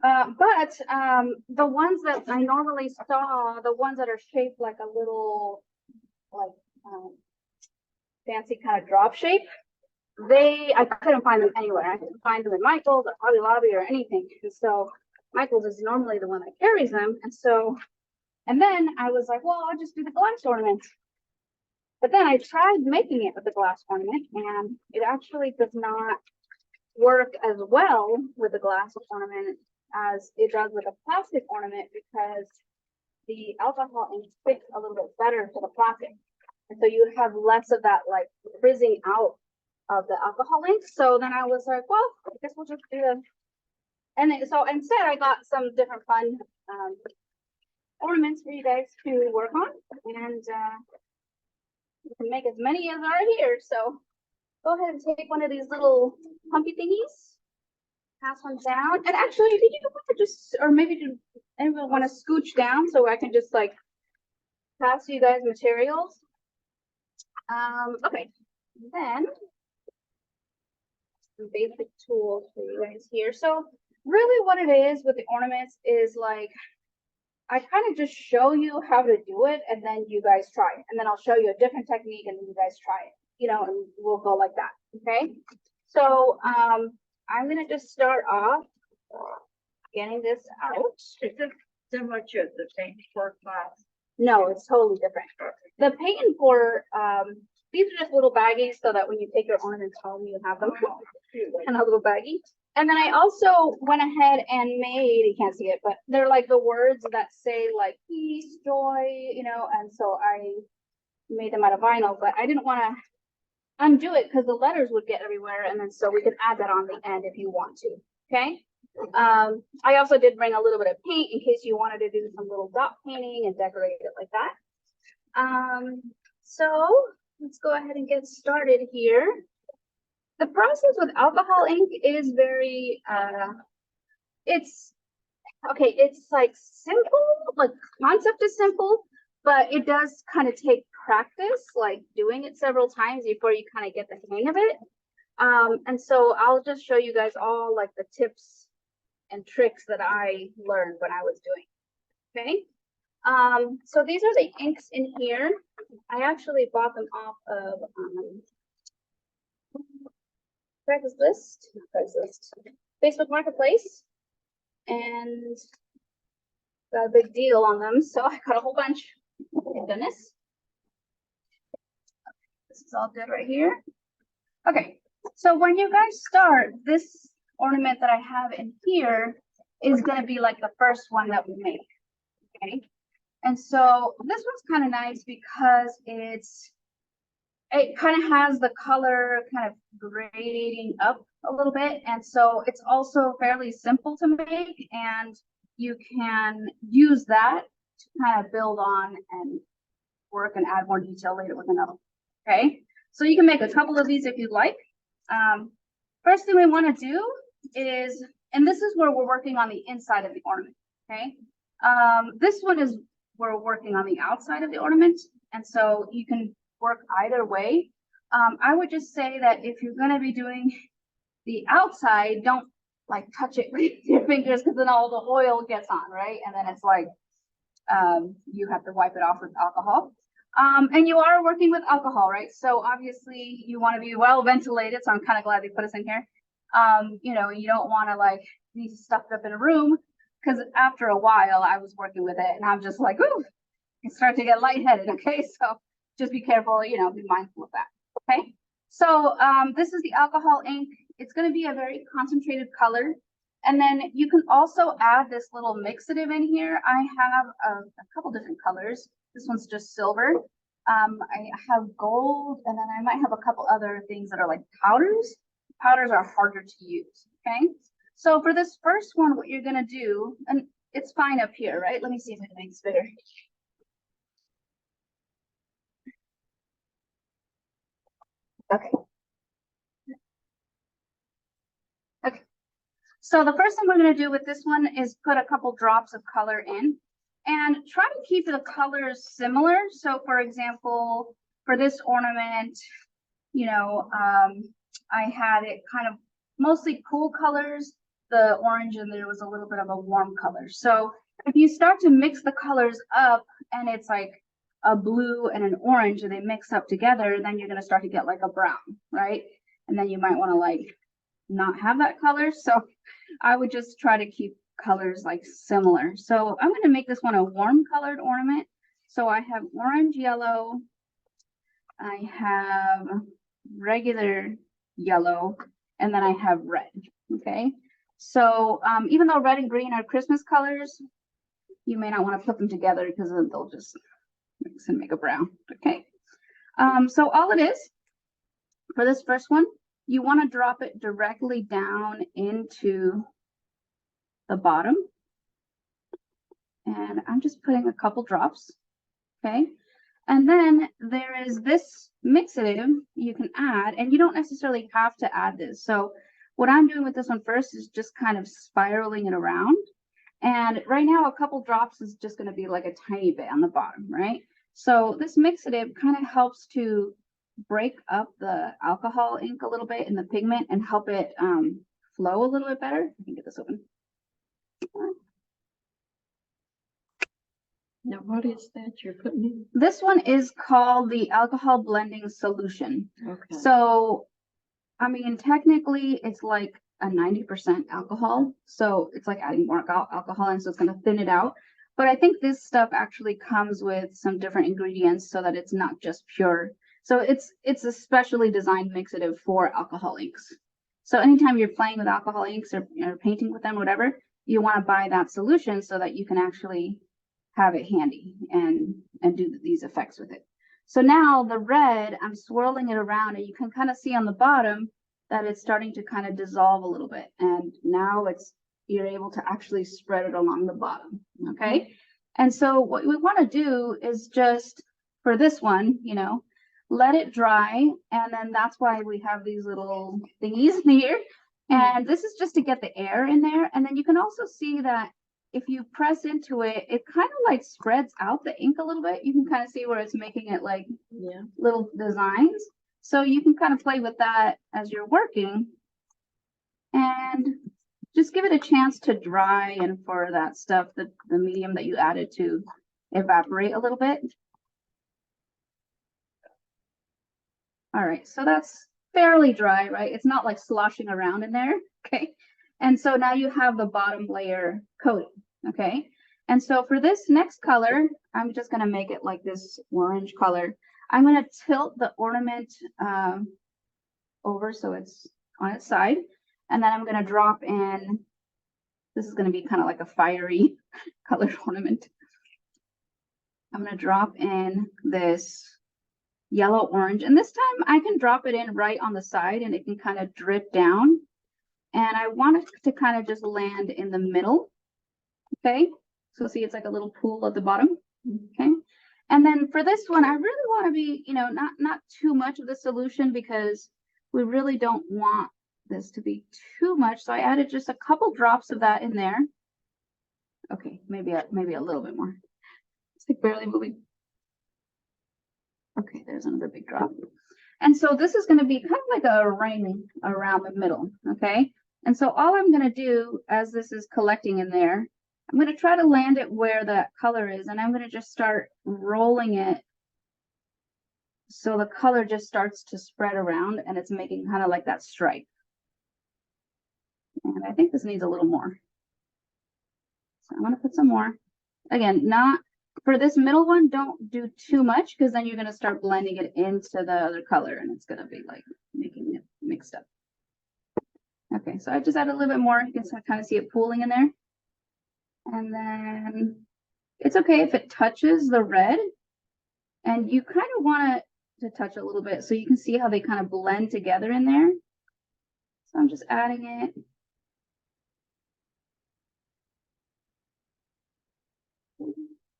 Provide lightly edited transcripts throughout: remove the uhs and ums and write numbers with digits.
The ones that I normally saw, the ones that are shaped like a little, like, fancy kind of drop shape, I couldn't find them anywhere. I couldn't find them in Michael's or Hobby Lobby or anything. And so Michael's is normally the one that carries them. And then I was like, well, I'll just do the glass ornament. But then I tried making it with the glass ornament, and it actually does not work as well with the glass ornament as it does with a plastic ornament, because the alcohol ink sticks a little bit better to the plastic. And so you have less of that like frizzing out of the alcohol ink. So then I was like, well, I guess we'll just do the, and then, so instead I got some different fun ornaments for you guys to work on, and you can make as many as are here. So go ahead and take one of these little pumpy thingies, pass one down, and actually, did you want to just, or maybe do anyone want to scooch down so I can just like pass you guys materials? Okay, then some basic tools for you guys here. So really what it is with the ornaments is like, I kind of just show you how to do it, and then you guys try it. And then I'll show you a different technique, and then you guys try it, you know, and we'll go like that, okay? So I'm gonna just start off getting this out. Is it similar to the paint for class? No, it's totally different. The paint and pour, these are just little baggies so that when you take your ornaments home, you have them in a little baggie. And then I also went ahead and made, you can't see it, but they're like the words that say like peace, joy, you know, and so I made them out of vinyl, but I didn't want to undo it because the letters would get everywhere, and then so we can add that on the end if you want to, okay? I also did bring a little bit of paint in case you wanted to do some little dot painting and decorate it like that. So let's go ahead and get started here. The process with alcohol ink is very, it's like simple, like concept is simple, but it does kind of take practice, like doing it several times before you kind of get the hang of it. And so I'll just show you guys all like the tips and tricks that I learned when I was doing, okay? So these are the inks in here. I actually bought them off of Facebook Marketplace, and got a big deal on them, so I got a whole bunch. Thank goodness. This is all good right here. Okay, so when you guys start, this ornament that I have in here is going to be like the first one that we make, okay? And so this one's kind of nice because it kind of has the color kind of grading up a little bit, and so it's also fairly simple to make, and you can use that to kind of build on and work and add more detail later with another. Okay, so you can make a couple of these if you'd like. First thing we want to do is, and this is where we're working on the inside of the ornament, okay? This one is we're working on the outside of the ornament, and so you can work either way. I would just say that if you're going to be doing the outside, don't like touch it with your fingers, because then all the oil gets on, right? And then it's like you have to wipe it off with alcohol. And you are working with alcohol, right? So obviously you want to be well ventilated. So I'm kind of glad they put us in here. You know, you don't want to like be stuffed up in a room, because after a while I was working with it and I'm just like, ooh, I start to get lightheaded. Okay, so just be careful, you know, be mindful of that. Okay, so this is the alcohol ink. It's going to be a very concentrated color. And then you can also add this little mixative in here. I have a couple different colors. This one's just silver. I have gold, and then I might have a couple other things that are like powders. Powders are harder to use, okay? So for this first one, what you're gonna do, and it's fine up here, right? Let me see if I can make this bigger. Okay. Okay. So the first thing we're gonna do with this one is put a couple drops of color in. And try to keep the colors similar. So for example, for this ornament, you know, I had it kind of mostly cool colors. the orange and there was a little bit of a warm color. So if you start to mix the colors up and it's like a blue and an orange and they mix up together, then you're gonna start to get like a brown, right? And then you might want to like not have that color. So I would just try to keep colors like similar. So I'm going to make this one a warm colored ornament. So I have orange, yellow. I have regular yellow, and then I have red. Okay. So even though red and green are Christmas colors, you may not want to put them together because then they'll just mix and make a brown. Okay. So all it is for this first one, you want to drop it directly down into the bottom. And I'm just putting a couple drops. Okay. And then there is this mixative you can add, and you don't necessarily have to add this. So what I'm doing with this one first is just kind of spiraling it around. And right now, a couple drops is just going to be like a tiny bit on the bottom, right? So this mixative kind of helps to break up the alcohol ink a little bit in the pigment and help it flow a little bit better. I can get this open. Now, what is that you're putting in? This one is called the alcohol blending solution. Okay. So, I mean, technically it's like a 90% alcohol. So it's like adding more alcohol and so it's going to thin it out. But I think this stuff actually comes with some different ingredients so that it's not just pure. So it's a specially designed mixative for alcohol inks. So anytime you're playing with alcohol inks or painting with them, or whatever, you want to buy that solution so that you can actually have it handy and do these effects with it. So now the red, I'm swirling it around and you can kind of see on the bottom that it's starting to kind of dissolve a little bit. And now you're able to actually spread it along the bottom. Okay. And so what we want to do is just for this one, let it dry. And then that's why we have these little thingies here. And this is just to get the air in there. And then you can also see that if you press into it, it kind of like spreads out the ink a little bit. You can kind of see where it's making it like little designs. So you can kind of play with that as you're working and just give it a chance to dry and for that stuff, the medium that you added to evaporate a little bit. All right, so that's fairly dry, right? It's not like sloshing around in there, okay? And so now you have the bottom layer coating, okay? And so for this next color, I'm just gonna make it like this orange color. I'm gonna tilt the ornament over so it's on its side. And then I'm gonna drop in, this is gonna be kind of like a fiery colored ornament. I'm gonna drop in this yellow orange. And this time I can drop it in right on the side and it can kind of drip down. And I want it to kind of just land in the middle. Okay. So see, it's like a little pool at the bottom. Okay. And then for this one, I really want to be, not too much of the solution because we really don't want this to be too much. So I added just a couple drops of that in there. Okay. Maybe a little bit more. It's like barely moving. Okay. There's another big drop. And so this is going to be kind of like a ring around the middle. Okay. And so all I'm going to do as this is collecting in there, I'm going to try to land it where that color is. And I'm going to just start rolling it. So the color just starts to spread around and it's making kind of like that stripe. And I think this needs a little more. So I'm going to put some more. Again, not for this middle one, don't do too much because then you're going to start blending it into the other color and it's going to be like making it mixed up. Okay, so I just added a little bit more. You can kind of see it pooling in there. And then it's okay if it touches the red. And you kind of want it to touch a little bit so you can see how they kind of blend together in there. So I'm just adding it.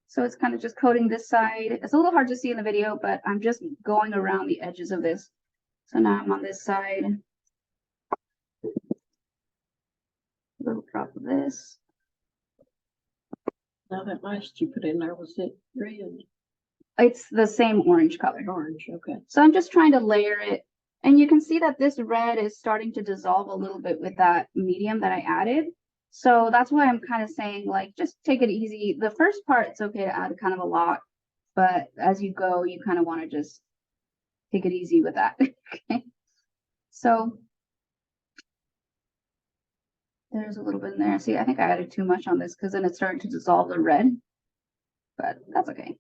So it's kind of just coating this side. It's a little hard to see in the video, but I'm just going around the edges of this. So now I'm on this side. Little drop of this. Now that last you put in there, was it red? It's the same orange color. Orange, okay. So I'm just trying to layer it And you can see that this red is starting to dissolve a little bit with that medium that I added. So that's why I'm kind of saying, like, just take it easy. The first part, it's okay to add kind of a lot, but as you go, you kind of want to just take it easy with that. Okay. So there's a little bit in there. See, I think I added too much on this because then it's starting to dissolve the red, but that's okay.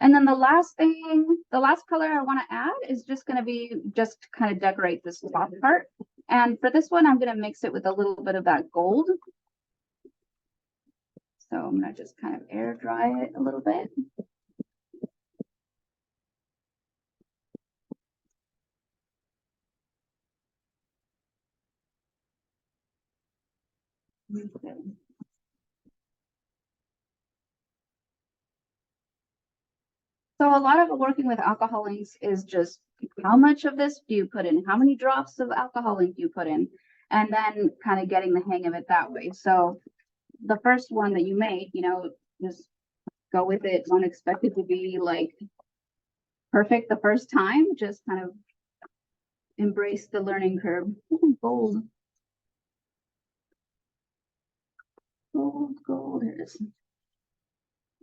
And then the last color I want to add is just going to be just to kind of decorate this top part. And for this one, I'm going to mix it with a little bit of that gold. So I'm going to just kind of air dry it a little bit. Okay. So a lot of working with alcohol inks is just how much of this do you put in? How many drops of alcohol ink do you put in? And then kind of getting the hang of it that way. So the first one that you make, you know, just go with it. Don't expect it to be like perfect the first time. Just kind of embrace the learning curve. Gold. Gold, gold, here it is.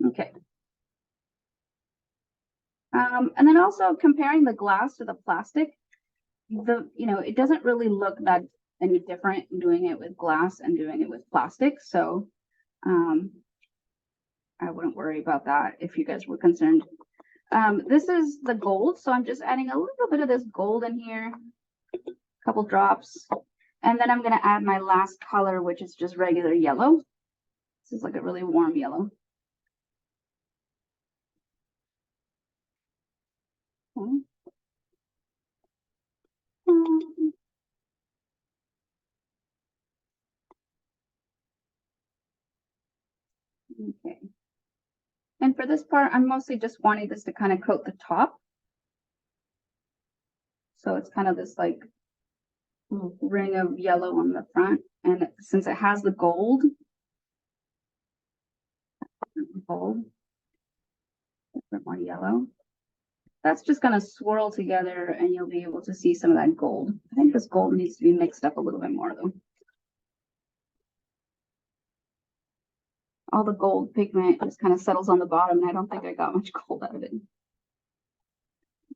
Okay. And then also comparing the glass to the plastic, it doesn't really look that any different doing it with glass and doing it with plastic. So I wouldn't worry about that if you guys were concerned. This is the gold, so I'm just adding a little bit of this gold in here, a couple drops, and then I'm going to add my last color, which is just regular yellow. This is like a really warm yellow. Okay. Okay. And for this part, I'm mostly just wanting this to kind of coat the top. So it's kind of this like ring of yellow on the front. And since it has the gold, a bit more yellow, that's just going to swirl together and you'll be able to see some of that gold. I think this gold needs to be mixed up a little bit more though. All the gold pigment just kind of settles on the bottom and I don't think I got much gold out of it.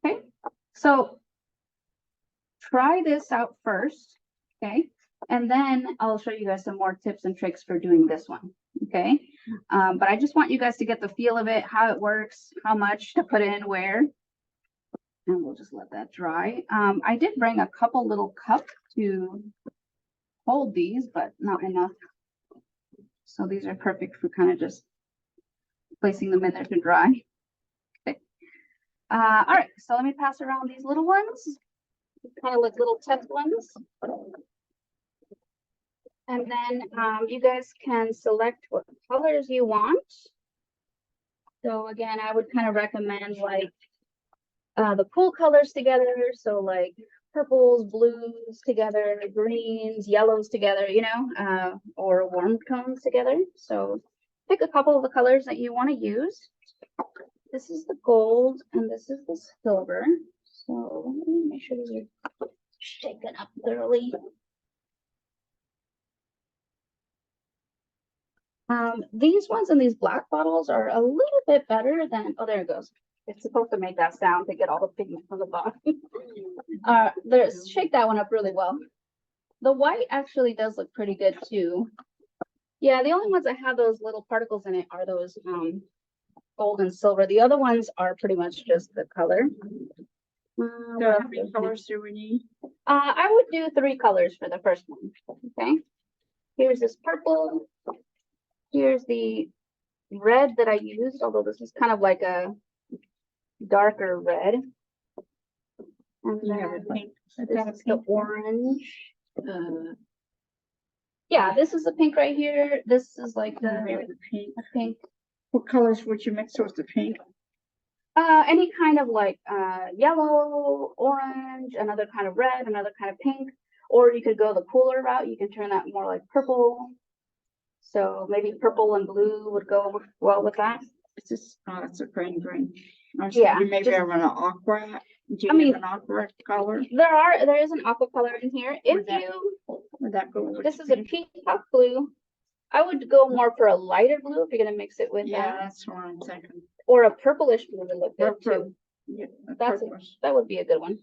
Okay, so try this out first, okay? And then I'll show you guys some more tips and tricks for doing this one, okay? But I just want you guys to get the feel of it, how it works, how much to put in where. And we'll just let that dry. I did bring a couple little cups to hold these, but not enough. So these are perfect for kind of just placing them in there to dry. Okay. All right, so let me pass around these little ones, kind of like little test ones. And then you guys can select what colors you want. So again, I would kind of recommend like the cool colors together. So like purples, blues together, greens, yellows together, or warm tones together. So pick a couple of the colors that you want to use. This is the gold and this is the silver. So let me make sure these are shaken up thoroughly. These ones in these black bottles are a little bit better than, oh, there it goes. It's supposed to make that sound to get all the pigment from the bottom. Shake that one up really well. The white actually does look pretty good too. Yeah, the only ones that have those little particles in it are those gold and silver. The other ones are pretty much just the color. So how many colors do we need? I would do 3 colors for the first one. Okay. Here's this purple. Here's the red that I used, although this is kind of like a darker red. And then this is the orange. Yeah, this is the pink right here. This is like the pink. What colors would you mix with the pink? Any kind of like yellow, orange, another kind of red, another kind of pink. Or you could go the cooler route. You can turn that more like purple. So maybe purple and blue would go well with that. It's just, oh, it's a green. Or Yeah, should you maybe just- have an aqua? Do I you mean- have an aqua color? there is an aqua color in here. If Would that- you, Would that go with this is a pink? peacock blue. I would go more for a lighter blue if you're gonna mix it with Yeah, that's what I'm thinking. or a purplish blue would look good Purple. too. Yeah, That's purple. That would be a good one.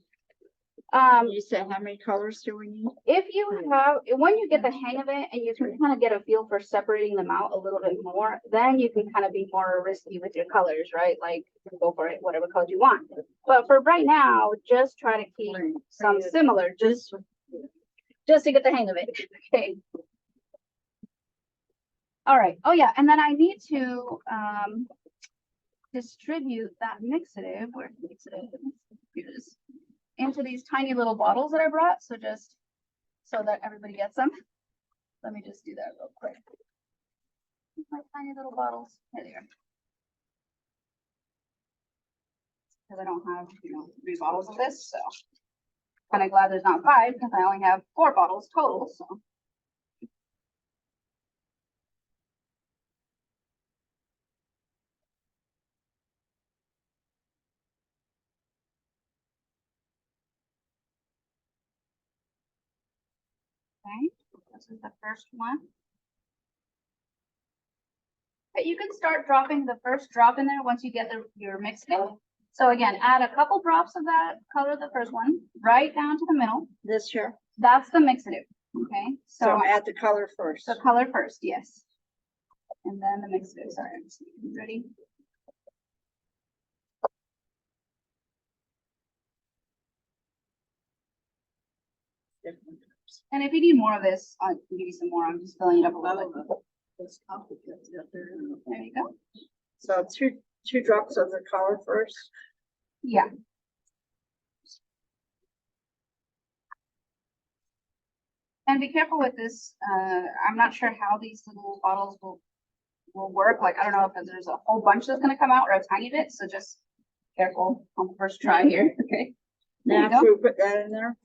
You said how many colors do we need? If you have, when you get the hang of it and you can kind of get a feel for separating them out a little bit more, then you can kind of be more risky with your colors, right? Like go for it, whatever colors you want. But for right now, just try to keep some similar, just to get the hang of it. Okay. All right. Oh yeah, and then I need to distribute that mixative. Where's the mixative? Here it is. Into these tiny little bottles that I brought. So just so that everybody gets them. Let me just do that real quick. My tiny little bottles. There they are. Because I don't have, 3 bottles of this, so kind of glad there's not 5 because I only have 4 bottles total. So. Okay, this is the first one. Okay, you can start dropping the first drop in there once you get your mix in. So again, add a couple drops of that color, the first one, right down to the middle. This here? That's the mixative. Okay, So add the color first. the color first, yes. And then the mixative. Sorry, I'm just ready. And if you need more of this, I can give you some more. I'm just filling it up a little bit. There you go. So two drops of the color first. Yeah. And be careful with this. I'm not sure how these little bottles will work. Like, I don't know if there's a whole bunch that's going to come out or a tiny bit. So just careful on the first try here. Okay. Now after we put that in there.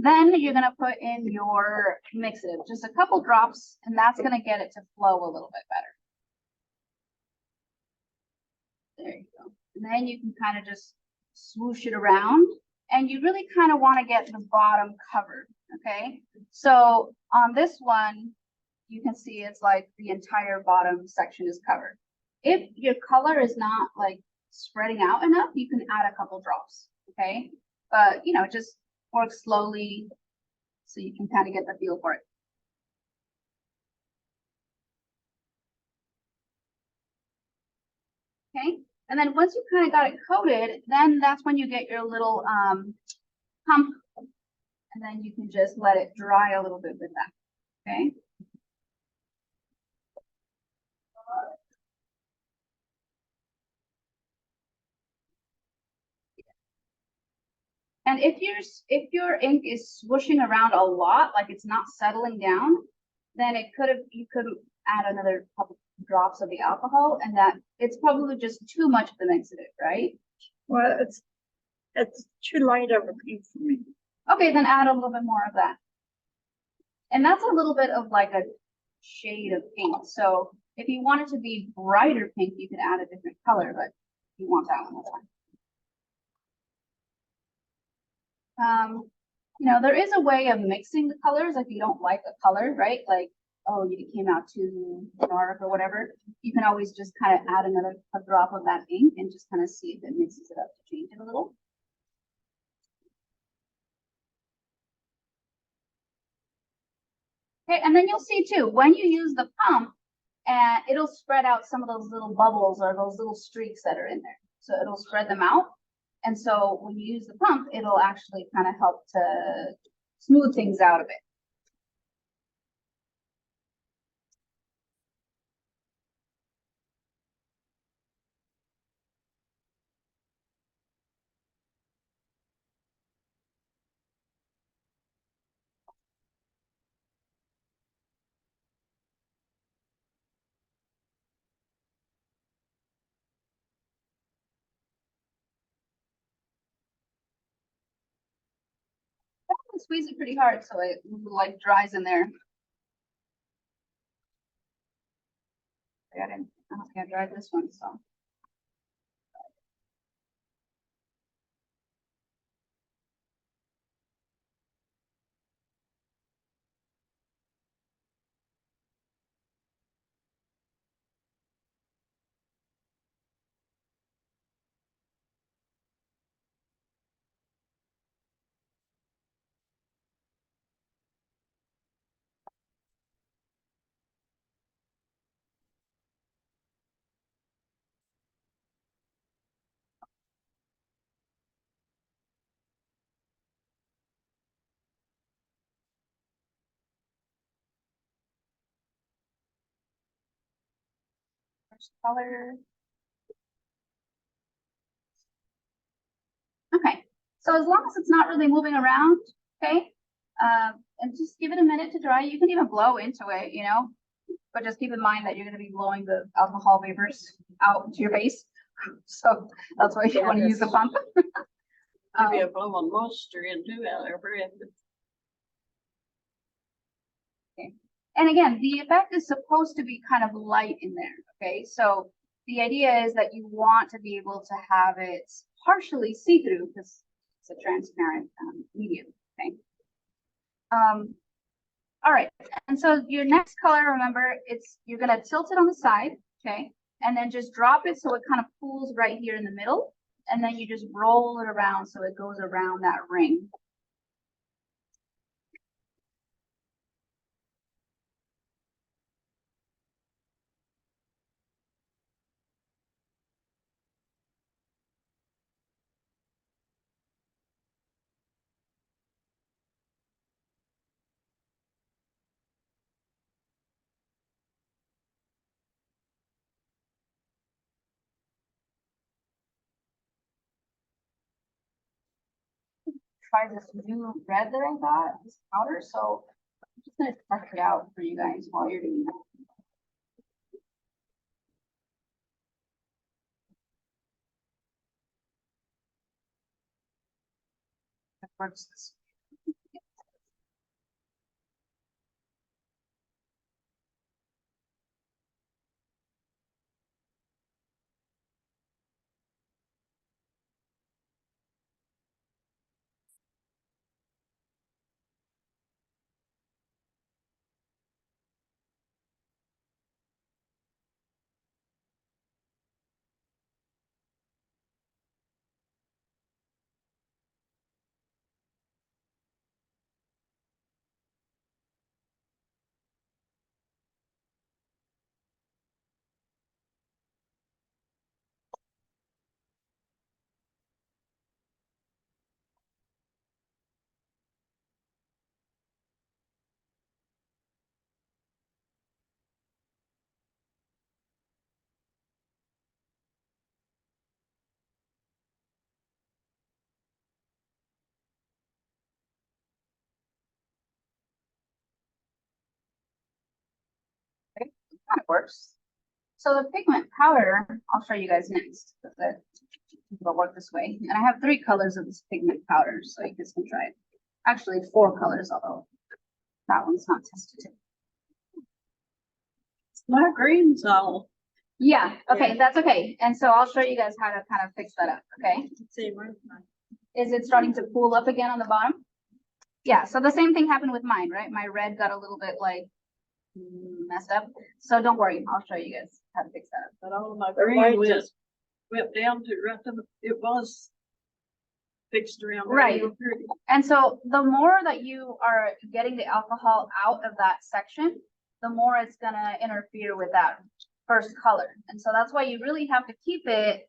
Then you're gonna put in your mixative, just a couple drops, and that's gonna get it to flow a little bit better. There you go. And then you can kind of just swoosh it around, and you really kind of want to get the bottom covered, okay? So on this one, you can see it's like the entire bottom section is covered. If your color is not like spreading out enough, you can add a couple drops, okay? But, just work slowly so you can kind of get the feel for it. Okay, and then once you kind of got it coated, then that's when you get your little pump, and then you can just let it dry a little bit with that, okay? And if your ink is swooshing around a lot, like it's not settling down, then you could add another couple drops of the alcohol, and that it's probably just too much of the mixative, right? Well, it's too light of a pink for me. Okay, then add a little bit more of that. And that's a little bit of like a shade of pink. So if you want it to be brighter pink, you could add a different color, but if you want that one, that's fine. There is a way of mixing the colors if you don't like a color, right? Like, oh, it came out too dark or whatever. You can always just kind of add a drop of that ink and just kind of see if it mixes it up to change it a little. Okay, and then you'll see too, when you use the pump, it'll spread out some of those little bubbles or those little streaks that are in there. So it'll spread them out. And so when you use the pump, it'll actually kind of help to smooth things out a bit. Squeeze it pretty hard so it like dries in there. I don't think I dried this one, so. first color. Okay, so as long as it's not really moving around, okay, and just give it a minute to dry. You can even blow into it, you know, but just keep in mind that you're going to be blowing the alcohol vapors out into your face. So that's why you want to use the pump. Maybe a blowing moisture into our breath. Okay. And again, the effect is supposed to be kind of light in there. Okay, so the idea is that you want to be able to have it partially see-through because it's a transparent medium. Okay. All right, and so your next color, remember, you're gonna tilt it on the side, okay, and then just drop it so it kind of pools right here in the middle, and then you just roll it around so it goes around that ring. Try this new red that I got, this powder, so I'm just gonna test it out for you guys while you're doing that. It works this way. Okay, it kind of works. So the pigment powder, I'll show you guys next, but it'll work this way. And I have 3 colors of this pigment powder, so you guys can try it. Actually, 4 colors, although that one's not tested. My green's all. Yeah, okay, that's okay. And so I'll show you guys how to kind of fix that up, okay? Let's see, where's mine? Is it starting to pool up again on the bottom? Yeah, so the same thing happened with mine, right? My red got a little bit like messed up. So don't worry, I'll show you guys how to fix that up. But all of my green went down to right to it was fixed around. Right. And so the more that you are getting the alcohol out of that section, the more it's gonna interfere with that first color. And so that's why you really have to keep it,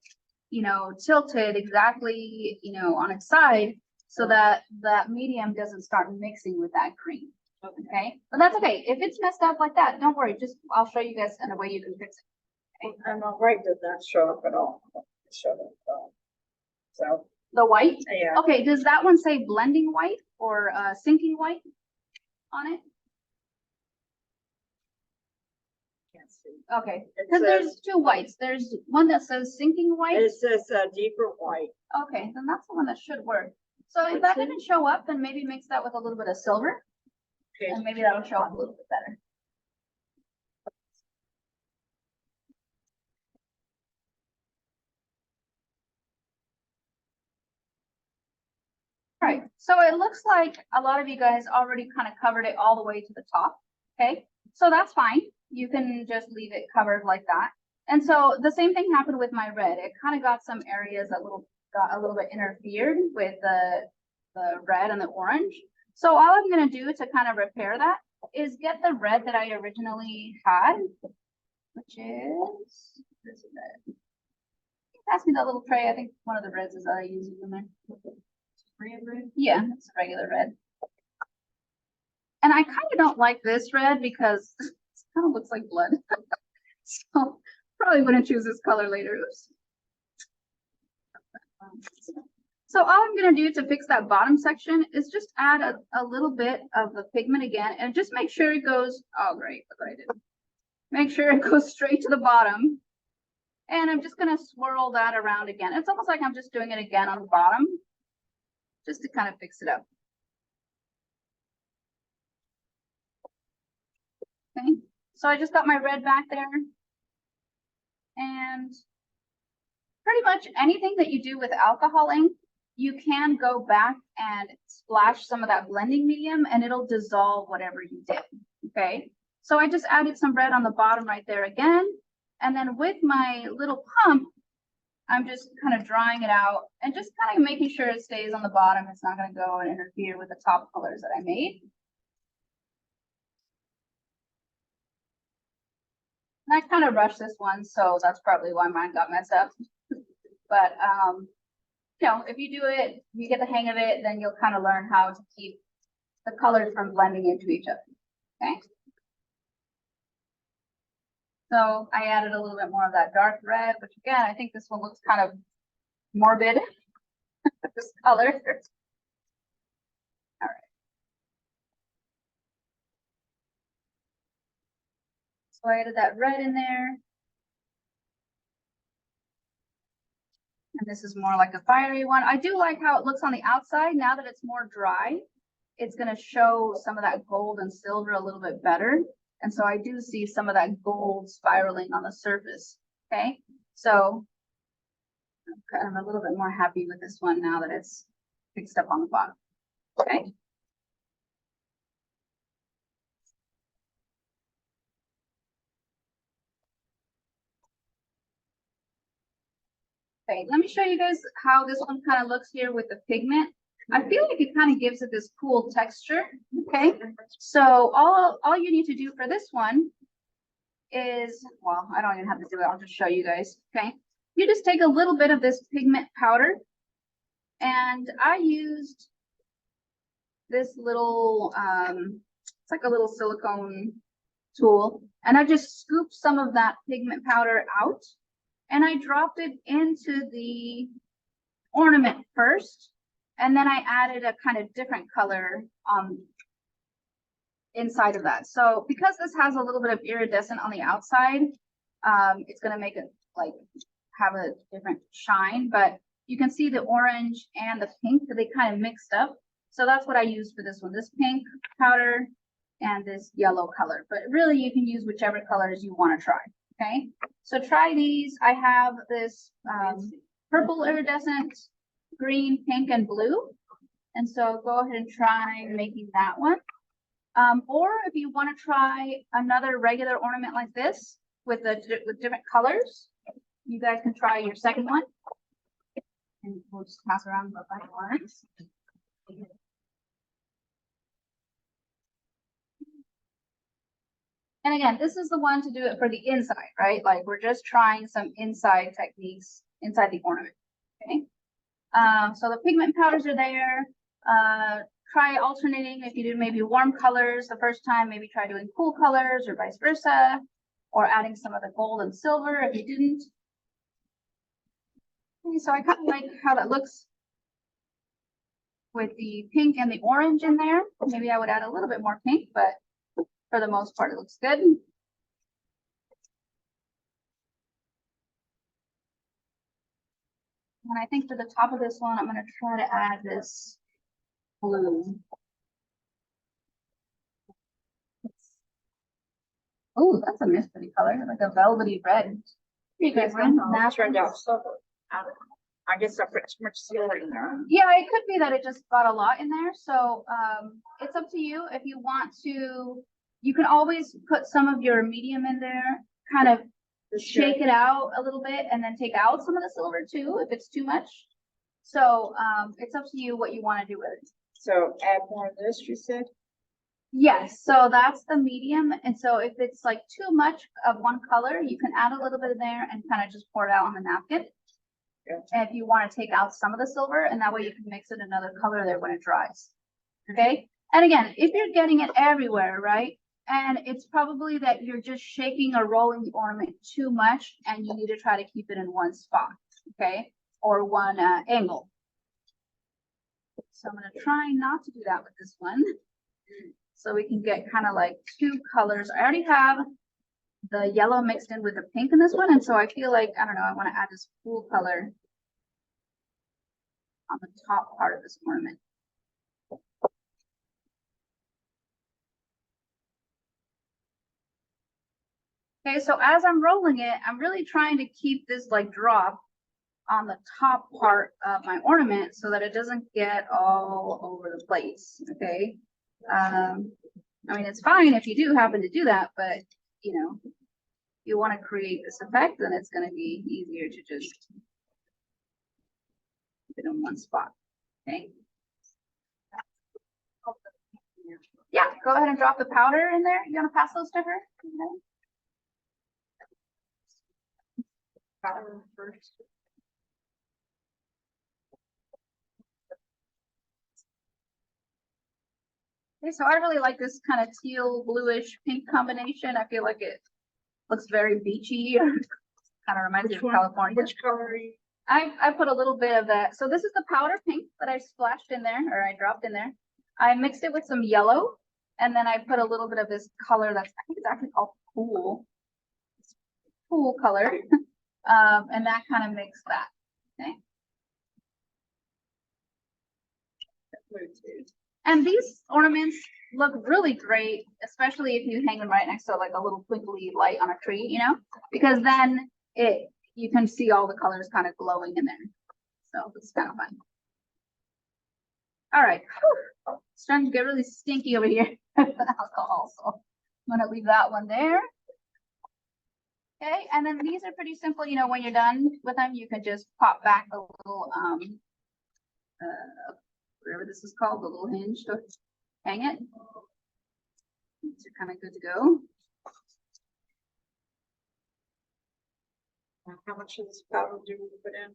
you know, tilted exactly, you know, on its side so that that medium doesn't start mixing with that green. Okay, but that's okay. If it's messed up like that, don't worry. Just I'll show you guys in a way you can fix it. Okay? And my white did not show up at all. Showed up at all. So the white? yeah. Okay, does that one say blending white or sinking white on it? Can't see. Okay, because there's 2 whites. There's one that says sinking white. It says a deeper white. Okay, then that's the one that should work. So if that didn't show up, then maybe mix that with a little bit of silver. Okay. And maybe that'll show up a little bit better. All right, so it looks like a lot of you guys already kind of covered it all the way to the top. Okay, so that's fine. You can just leave it covered like that. And so the same thing happened with my red. It kind of got some areas that got a little bit interfered with the red and the orange. So all I'm going to do to kind of repair that is get the red that I originally had, which is this red. Pass me that little tray. I think one of the reds is that I use in there. Red? Yeah, it's a regular red. And I kind of don't like this red because it kind of looks like blood. So Probably wouldn't choose this color later. Oops. So all I'm gonna do to fix that bottom section is just add a little bit of the pigment again, and just make sure it goes, oh great, look what I did. Make sure it goes straight to the bottom. And I'm just gonna swirl that around again. It's almost like I'm just doing it again on the bottom, just to kind of fix it up. Okay, so I just got my red back there. And pretty much anything that you do with alcohol ink, you can go back and splash some of that blending medium and it'll dissolve whatever you did. Okay, so I just added some red on the bottom right there again. And then with my little pump, I'm just kind of drying it out and just kind of making sure it stays on the bottom. It's not going to go and interfere with the top colors that I made. And I kind of rushed this one, so that's probably why mine got messed up. But, you know, if you do it, you get the hang of it, then you'll kind of learn how to keep the colors from blending into each other. Okay. So I added a little bit more of that dark red, which again, I think this one looks kind of morbid. This color. All right. So I added that red in there. And this is more like a fiery one. I do like how it looks on the outside. Now that it's more dry, it's going to show some of that gold and silver a little bit better. And so I do see some of that gold spiraling on the surface. Okay, so I'm a little bit more happy with this one now that it's fixed up on the bottom. Okay. Okay, let me show you guys how this one kind of looks here with the pigment. I feel like it kind of gives it this cool texture. Okay, so all you need to do for this one is, well, I don't even have to do it. I'll just show you guys. Okay, you just take a little bit of this pigment powder, and I used this little, it's like a little silicone tool, and I just scooped some of that pigment powder out, and I dropped it into the ornament first, and then I added a kind of different color inside of that. So because this has a little bit of iridescent on the outside, it's going to make it like have a different shine, but you can see the orange and the pink, they kind of mixed up. So that's what I used for this one, this pink powder and this yellow color, but really you can use whichever colors you want to try. Okay, so try these. I have this purple iridescent, green, pink, and blue. And so go ahead and try making that one. Or if you want to try another regular ornament like this with different colors, you guys can try your second one. And we'll just pass around the black ones. And again, this is the one to do it for the inside, right? Like we're just trying some inside techniques inside the ornament. Okay. So the pigment powders are there. Try alternating. If you do maybe warm colors the first time, maybe try doing cool colors or vice versa, or adding some of the gold and silver if you didn't. Okay, so I kind of like how that looks with the pink and the orange in there. Maybe I would add a little bit more pink, but for the most part, it looks good. And I think for the top of this one, I'm going to try to add this blue. Oh, that's a nice pretty color, like a velvety red. You guys turned out so I guess I put too much silver in there. Yeah, it could be that it just got a lot in there. So it's up to you. If you want to, you can always put some of your medium in there, kind of shake it out a little bit, and then take out some of the silver too, if it's too much. So it's up to you what you want to do with it. So add more of this, you said? Yes, so that's the medium. And so if it's like too much of one color, you can add a little bit in there and kind of just pour it out on the napkin. Gotcha. And if you want to take out some of the silver, and that way you can mix it another color there when it dries. Okay. And again, if you're getting it everywhere, right? And it's probably that you're just shaking or rolling the ornament too much and you need to try to keep it in one spot, okay? Or one angle. So I'm gonna try not to do that with this one. So we can get kind of like two colors. I already have the yellow mixed in with the pink in this one. And so I feel like, I don't know, I want to add this cool color on the top part of this ornament. Okay, so as I'm rolling it, I'm really trying to keep this like drop on the top part of my ornament so that it doesn't get all over the place, okay? I mean, it's fine if you do happen to do that, but you know, if you want to create this effect, then it's going to be easier to just keep it in one spot, okay? Yeah, go ahead and drop the powder in there. You want to pass those to her? Powder first. Okay, so I really like this kind of teal, bluish, pink combination. I feel like it looks very beachy. Kind of reminds me of California. Which color are you? I put a little bit of that. So this is the powder pink that I splashed in there, or I dropped in there. I mixed it with some yellow, and then I put a little bit of this color that's, I think it's actually called cool color. And that kind of makes that. Okay. And these ornaments look really great, especially if you hang them right next to like a little twinkly light on a tree, you know, because then you can see all the colors kind of glowing in there. So it's kind of fun. All right. Whew. It's starting to get really stinky over here with the alcohol. So I'm going to leave that one there. Okay. And then these are pretty simple. You know, when you're done with them, you can just pop back a little, whatever this is called, the little hinge to hang it. These are kind of good to go. How much of this powder do we put in?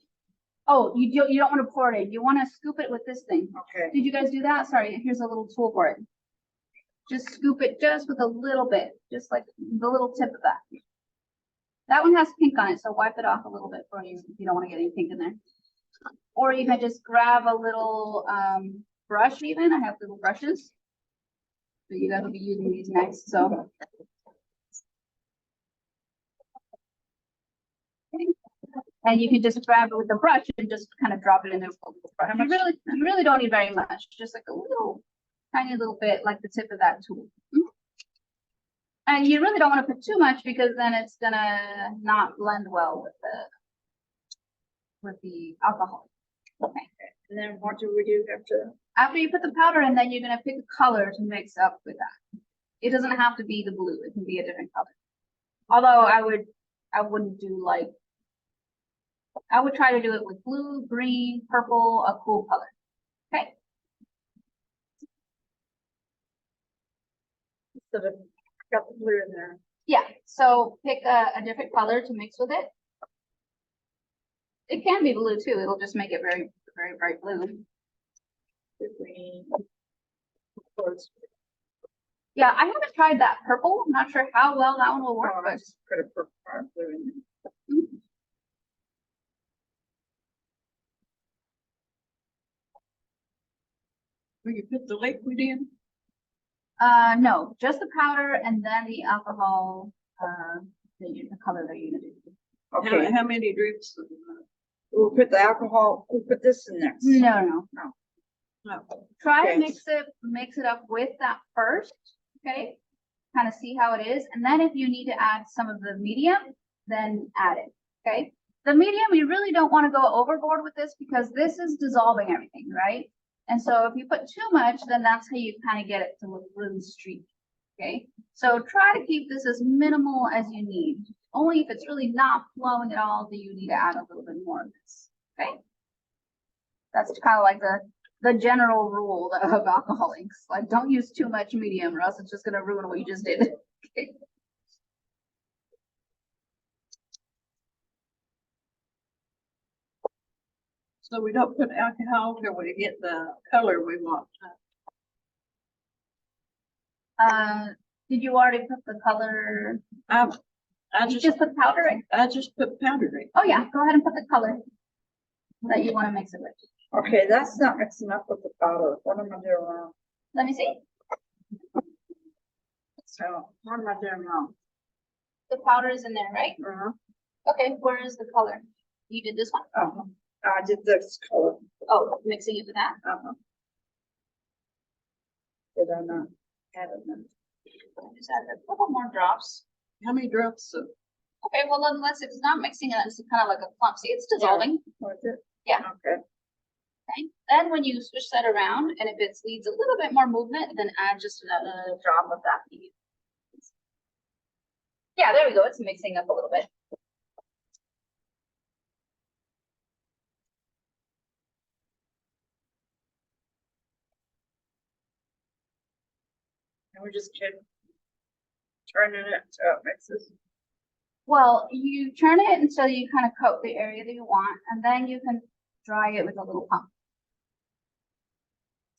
Oh, you don't want to pour it in. You want to scoop it with this thing. Okay. Did you guys do that? Sorry, here's a little tool for it. Just scoop it just with a little bit, just like the little tip of that. That one has pink on it, so wipe it off a little bit for you if you don't want to get any pink in there. Or you can just grab a little brush even. I have little brushes. So you guys will be using these next, so. Okay. And you can just grab it with the brush and just kind of drop it in there. You really don't need very much, just like a little, tiny little bit, like the tip of that tool. And you really don't want to put too much because then it's gonna not blend well with the alcohol. Okay. And then what do we do after? After you put the powder in, then you're gonna pick a color to mix up with that. It doesn't have to be the blue; it can be a different color. Although I wouldn't do like. I would try to do it with blue, green, purple, a cool color. Okay. So got the blue in there. Yeah. So pick a different color to mix with it. It can be blue too. It'll just make it very, very bright blue. Green. Yeah, I haven't tried that purple. I'm not sure how well that one will work. I just put a purple or blue in there. Mm-hmm. Will you put the liquid in? No, just the powder and then the alcohol, the color that you're gonna do. Okay. How many drips? We'll put the alcohol, we'll put this in there. No. No. Try Okay. to mix it up with that first, okay? Kind of see how it is. And then if you need to add some of the medium, then add it, okay? The medium, you really don't want to go overboard with this because this is dissolving everything, right? And so if you put too much, then that's how you kind of get it to look really streaky, okay? So try to keep this as minimal as you need. Only if it's really not flowing at all do you need to add a little bit more of this, okay? That's kind of like the general rule of alcohol inks. Like, don't use too much medium or else it's just going to ruin what you just did. Okay. So we don't put alcohol till we get the color we want. Did you already put the color? I You just, put powder in? I just put powder in. Oh, yeah, go ahead and put the color that you want to mix it with. Okay, that's not mixing up with the powder. What am I doing wrong? Let me see. So, what am I doing wrong? The powder is in there, right? Okay, where is the color? You did this one? I did this color. Oh, mixing it with that? Did I not add it in? Just add a couple more drops. How many drops of? Okay, well, unless it's not mixing it, it's kind of like a clump. See, it's dissolving. Was it? Yeah. Okay. Okay. Then when you switch that around and if it needs a little bit more movement, then add just another drop of that. Yeah, there we go. It's mixing up a little bit. And we just keep turning it so it mixes. Well, you turn it until you kind of coat the area that you want, and then you can dry it with a little pump.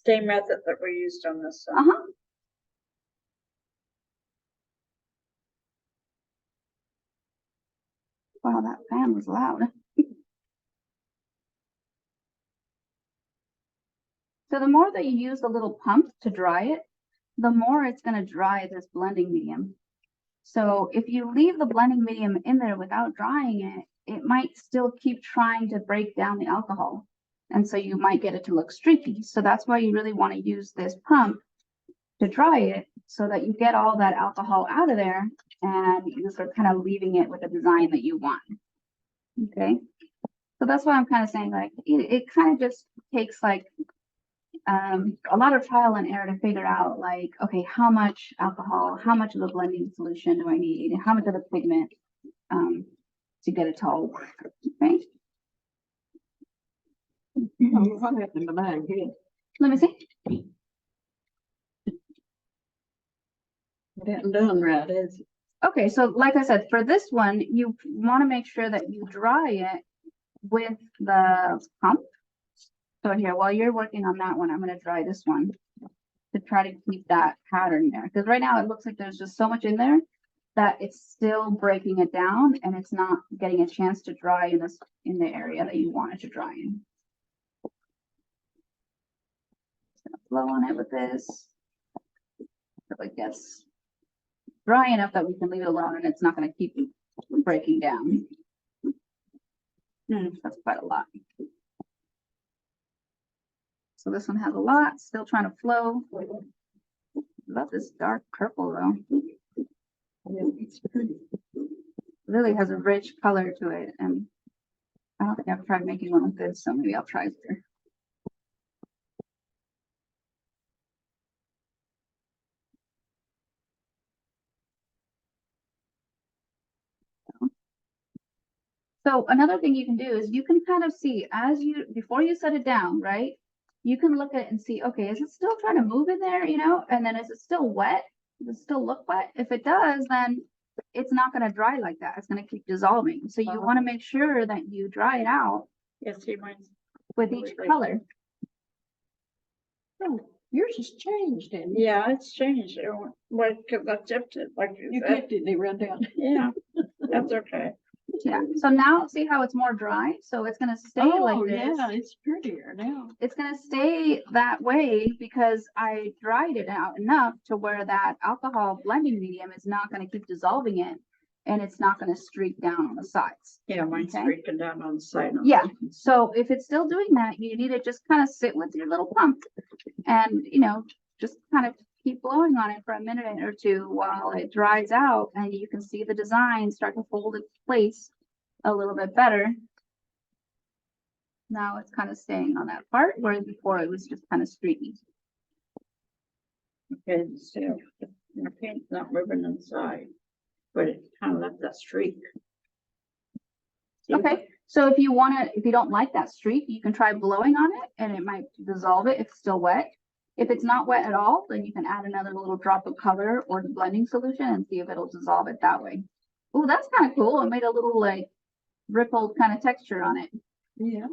Same method that we used on this side. Uh-huh. Wow, that fan was loud. So the more that you use the little pump to dry it, the more it's going to dry this blending medium. So if you leave the blending medium in there without drying it, it might still keep trying to break down the alcohol. And so you might get it to look streaky. So that's why you really want to use this pump to dry it so that you get all that alcohol out of there and you start kind of leaving it with a design that you want. Okay. So that's why I'm kind of saying like, it kind of just takes like a lot of trial and error to figure out like, okay, how much alcohol, how much of the blending solution do I need, and how much of the pigment to get it to all work. Okay. What happened to mine here? Let me see. It hadn't done right, is it? Okay, so like I said, for this one, you want to make sure that you dry it with the pump. So here, while you're working on that one, I'm going to dry this one to try to keep that pattern there. Because right now it looks like there's just so much in there that it's still breaking it down and it's not getting a chance to dry in the area that you want it to dry in. Just gonna blow on it with this. Like this. Dry enough that we can leave it alone and it's not going to keep breaking down. That's quite a lot. So this one has a lot, still trying to flow. Love this dark purple though. It's pretty. Really has a rich color to it, and I don't think I've tried making one with this, so maybe I'll try it here. So another thing you can do is you can kind of see before you set it down, right? You can look at it and see, okay, is it still trying to move in there, you know? And then is it still wet? Does it still look wet? If it does, then it's not going to dry like that. It's going to keep dissolving. So you want to make sure that you dry it out with each color. Oh, yours has changed, and Yeah, it's changed. Like, cause I tipped it like you you said. kept it and it ran down. Yeah, that's okay. Yeah. So now see how it's more dry? So it's going to stay like this. Yeah, it's prettier now. It's going to stay that way because I dried it out enough to where that alcohol blending medium is not going to keep dissolving it and it's not going to streak down on the sides. Yeah, mine's Okay. streaking down on the side. Yeah. So if it's still doing that, you need to just kind of sit with your little pump and, you know, just kind of keep blowing on it for a minute or two while it dries out and you can see the design start to fold into place a little bit better. Now it's kind of staying on that part, whereas before it was just kind of streaky. Okay, so the paint's not moving inside, but it kind of left that streak. See? Okay, so if you don't like that streak, you can try blowing on it and it might dissolve it if it's still wet. If it's not wet at all, then you can add another little drop of color or the blending solution and see if it'll dissolve it that way. Oh, that's kind of cool. It made a little like rippled kind of texture on it. Yeah.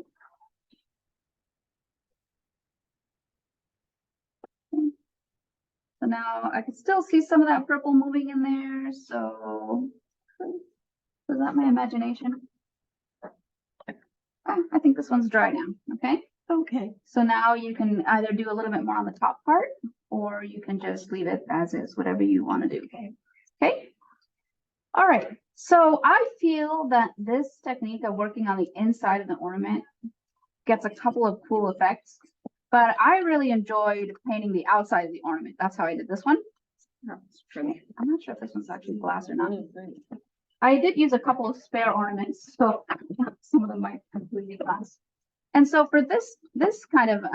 So now I can still see some of that purple moving in there, so. Was that my imagination? Oh, I think this one's dry now, okay? Okay. So now you can either do a little bit more on the top part, or you can just leave it as is, whatever you want to do. Okay? All right. So I feel that this technique of working on the inside of the ornament gets a couple of cool effects, but I really enjoyed painting the outside of the ornament. That's how I did this one. That's pretty. I'm not sure if this one's actually glass or not. I did use a couple of spare ornaments, so some of them might completely glass. And so for this kind of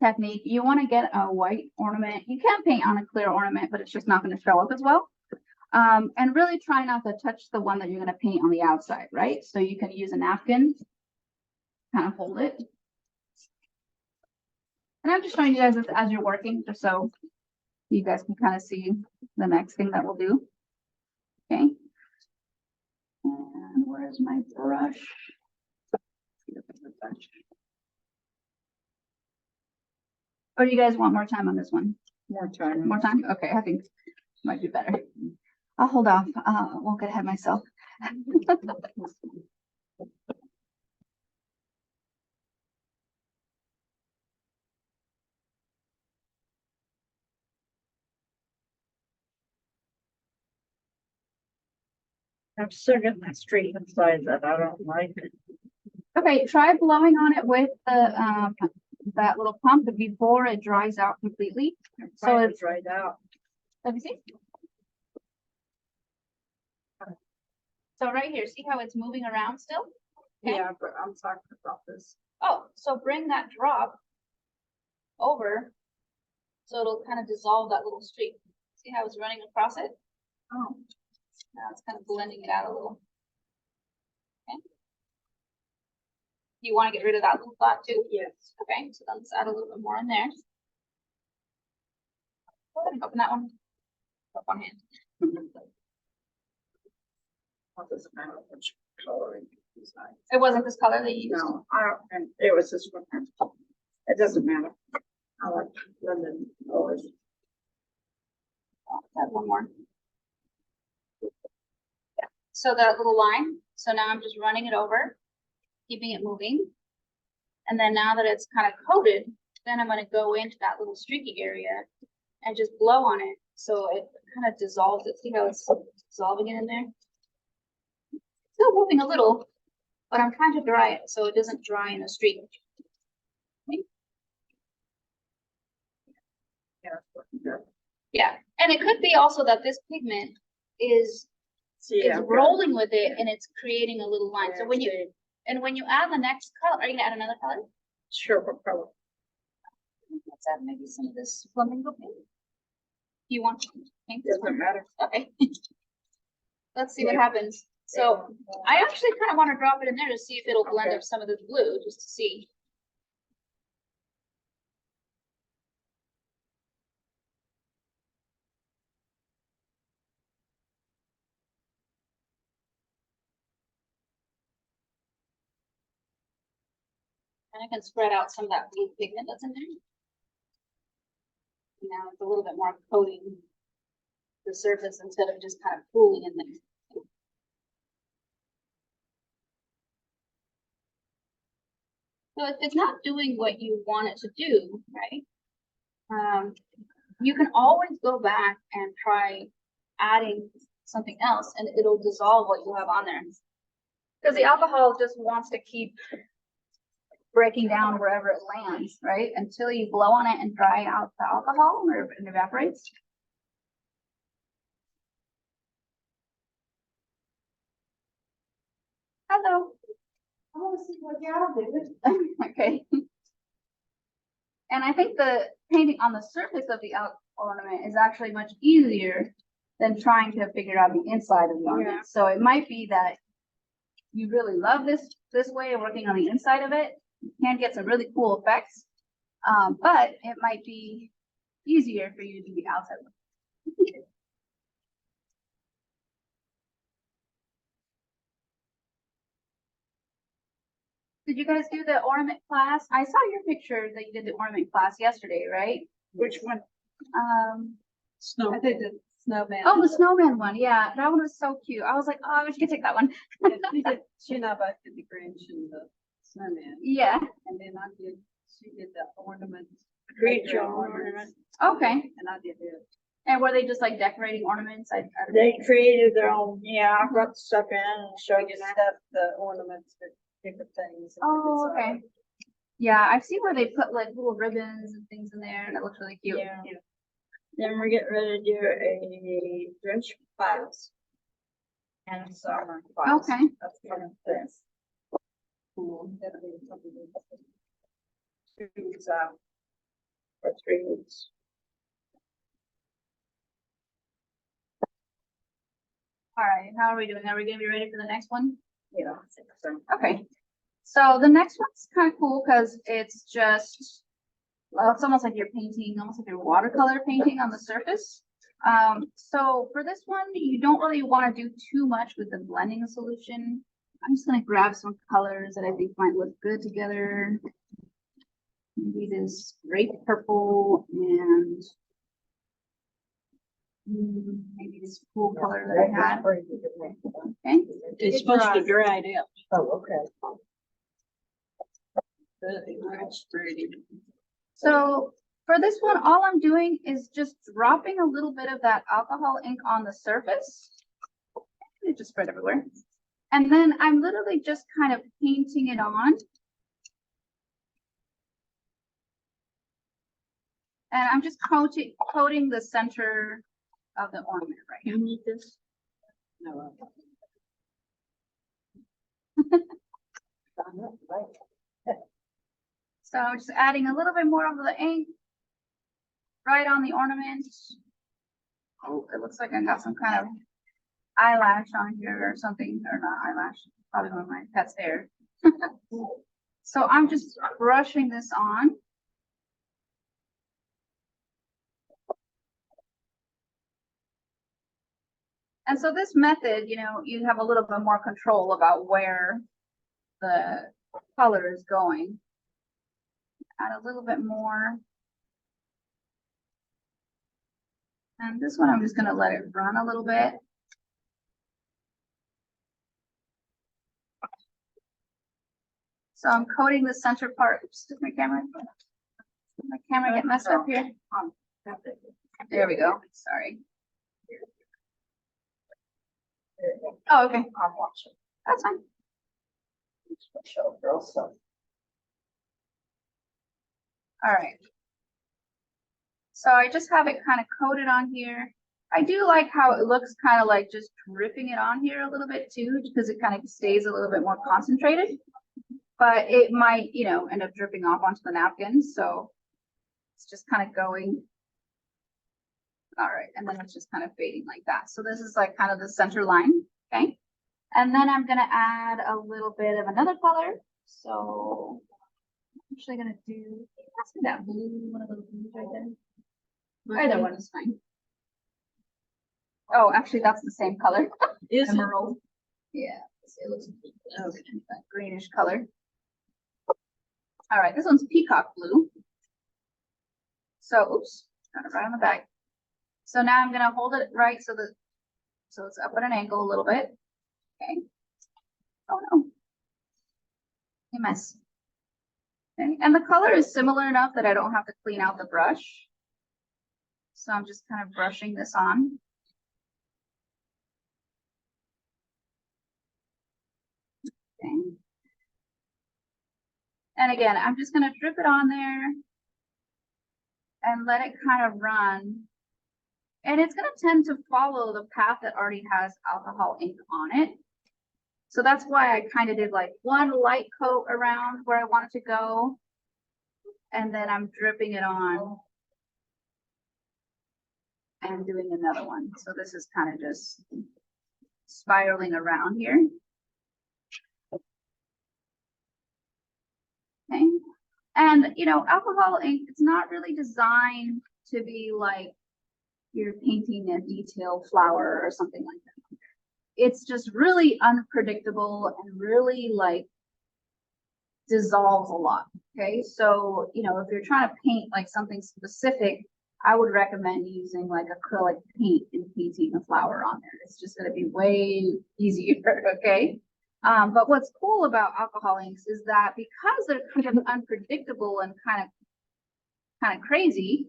technique, you want to get a white ornament. You can paint on a clear ornament, but it's just not going to show up as well. And really try not to touch the one that you're going to paint on the outside, right? So you can use a napkin, kind of hold it. And I'm just showing you guys this as you're working, just so you guys can kind of see the next thing that we'll do. Okay. And where's my brush? Or do you guys want more time on this one? More time. More time? Okay, I think might be better. I'll hold off. Won't get ahead of myself. I'm still getting that streak inside that I don't like it. Okay, try blowing on it with the that little pump before it dries out completely. So it's dried out. let me see. So right here, see how it's moving around still? Okay. Yeah, but I'm talking about this. Oh, so bring that drop over so it'll kind of dissolve that little streak. See how it's running across it? Oh. Now it's kind of blending it out a little. Okay. You want to get rid of that little dot too? Yes. Okay, so then let's add a little bit more in there. Go ahead and open that one. Up on hand. What does it matter which color you decide? It wasn't this color that you used. No, I don't, and it was this one. It doesn't matter. I like London colors. Add one more. Yeah. So that little line. So now I'm just running it over, keeping it moving. And then now that it's kind of coated, then I'm going to go into that little streaky area and just blow on it. So it kind of dissolves it. See how it's dissolving it in there? Still moving a little, but I'm trying to dry it so it doesn't dry in a streak. Okay. Yeah. Yeah, and it could be also that this pigment is rolling with it and it's creating a little line. So when you add the next color, are you gonna add another color? Sure, what color? Let's add maybe some of this flamingo pink. You want to paint this Doesn't one? matter. Okay. Let's see what happens. So I actually kind of want to drop it in there to see if it'll blend up some of this blue, just to see. And I can spread out some of that blue pigment that's in there. Now it's a little bit more coating the surface instead of just kind of pooling in there. So if it's not doing what you want it to do, right? You can always go back and try adding something else and it'll dissolve what you have on there. Because the alcohol just wants to keep breaking down wherever it lands, right? Until you blow on it and dry out the alcohol or it evaporates. Hello. I want to see what y'all do. Okay. And I think the painting on the surface of the ornament is actually much easier than trying to figure out the inside of the ornament. Yeah. So it might be that you really love this way of working on the inside of it. You can get some really cool effects, but it might be easier for you to do the outside one. Did you guys do the ornament class? I saw your picture that you did the ornament class yesterday, right? Which one? Snow. I think the snowman. Oh, the snowman one. Yeah, that one was so cute. I was like, oh, I wish you could take that one. She and I both did the Grinch and the snowman, Yeah. and then she did the ornaments. Create like your the own ornament. Okay. And I did it. And were they just like decorating ornaments? They created their own, yeah, I brought the stuff in and showed you that. Stuff the ornaments with different things. and Oh, different okay. sizes. Yeah, I've seen where they put like little ribbons and things in there, and it looks really cute. Yeah. Then we're getting ready to do a Grinch class. And a summer class. Okay. That's kind of this. Cool. That'll be something to- 2 weeks out. For 3 weeks. All right, how are we doing? Are we gonna be ready for the next one? Yeah. I think so. Okay. So the next one's kind of cool because it's just, well, it's almost like you're painting, almost like you're watercolor painting on the surface. So for this one, you don't really want to do too much with the blending solution. I'm just gonna grab some colors that I think might look good together. Maybe this grape purple and maybe this cool color that I had. Okay. It's supposed to dry it out. Oh, okay. That's pretty. So for this one, all I'm doing is just dropping a little bit of that alcohol ink on the surface. It just spread everywhere. And then I'm literally just kind of painting it on. And I'm just coating the center of the ornament right here. You need this? No, So I'm just adding a little bit more of the ink right on the ornament. Oh, it looks like I got some kind of eyelash on here or something, or not eyelash, probably one of my pet's hair. So I'm just brushing this on. And so this method, you know, you have a little bit more control about where the color is going. Add a little bit more. And this one, I'm just gonna let it run a little bit. So I'm coating the center part. Oops, did my camera get messed up here? There we go. Sorry. Oh, okay. I'm watching. That's fine. Show girl stuff. All right. So I just have it kind of coated on here. I do like how it looks kind of like just dripping it on here a little bit too, because it kind of stays a little bit more concentrated. But it might, you know, end up dripping off onto the napkin. So it's just kind of going. All right. And then it's just kind of fading like that. So this is like kind of the center line. Okay. And then I'm going to add a little bit of another color. So I'm actually going to do, pass me that blue, one of those blues right there. Either one is fine. Oh, actually, that's the same color. Is it? Emerald. Yeah, it looks okay. That greenish color. All right, this one's peacock blue. So, oops, got it right on the back. So now I'm gonna hold it right so it's up at an angle a little bit. Okay. Oh no, a mess. Okay, and the color is similar enough that I don't have to clean out the brush. So I'm just kind of brushing this on. Okay. And again, I'm just gonna drip it on there and let it kind of run. And it's gonna tend to follow the path that already has alcohol ink on it. So that's why I kind of did like one light coat around where I want it to go. And then I'm dripping it on and doing another one. So this is kind of just spiraling around here. Okay. And you know, alcohol ink, it's not really designed to be like you're painting a detailed flower or something like that. It's just really unpredictable and really like dissolves a lot. Okay. So, you know, if you're trying to paint like something specific, I would recommend using like acrylic paint and painting the flower on there. It's just gonna be way easier, okay? But what's cool about alcohol inks is that because they're kind of unpredictable and kind of crazy,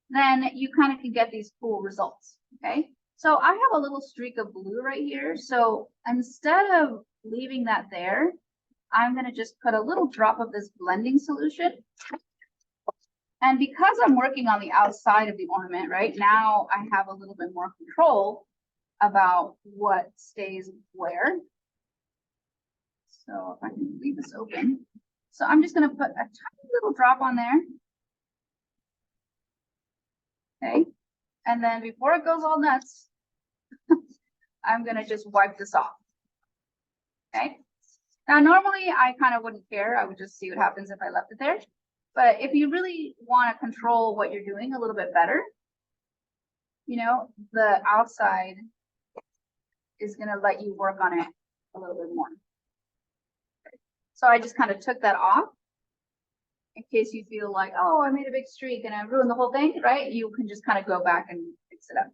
then you kind of can get these cool results, okay? So I have a little streak of blue right here. So instead of leaving that there, I'm gonna just put a little drop of this blending solution. And because I'm working on the outside of the ornament, right now I have a little bit more control about what stays where. So if I can leave this open. So I'm just gonna put a tiny little drop on there. Okay, and then before it goes all nuts, I'm gonna just wipe this off. Okay, now normally I kind of wouldn't care. I would just see what happens if I left it there. But if you really want to control what you're doing a little bit better, you know, the outside is gonna let you work on it a little bit more. So I just kind of took that off in case you feel like, oh, I made a big streak and I ruined the whole thing, right? You can just kind of go back and fix it up,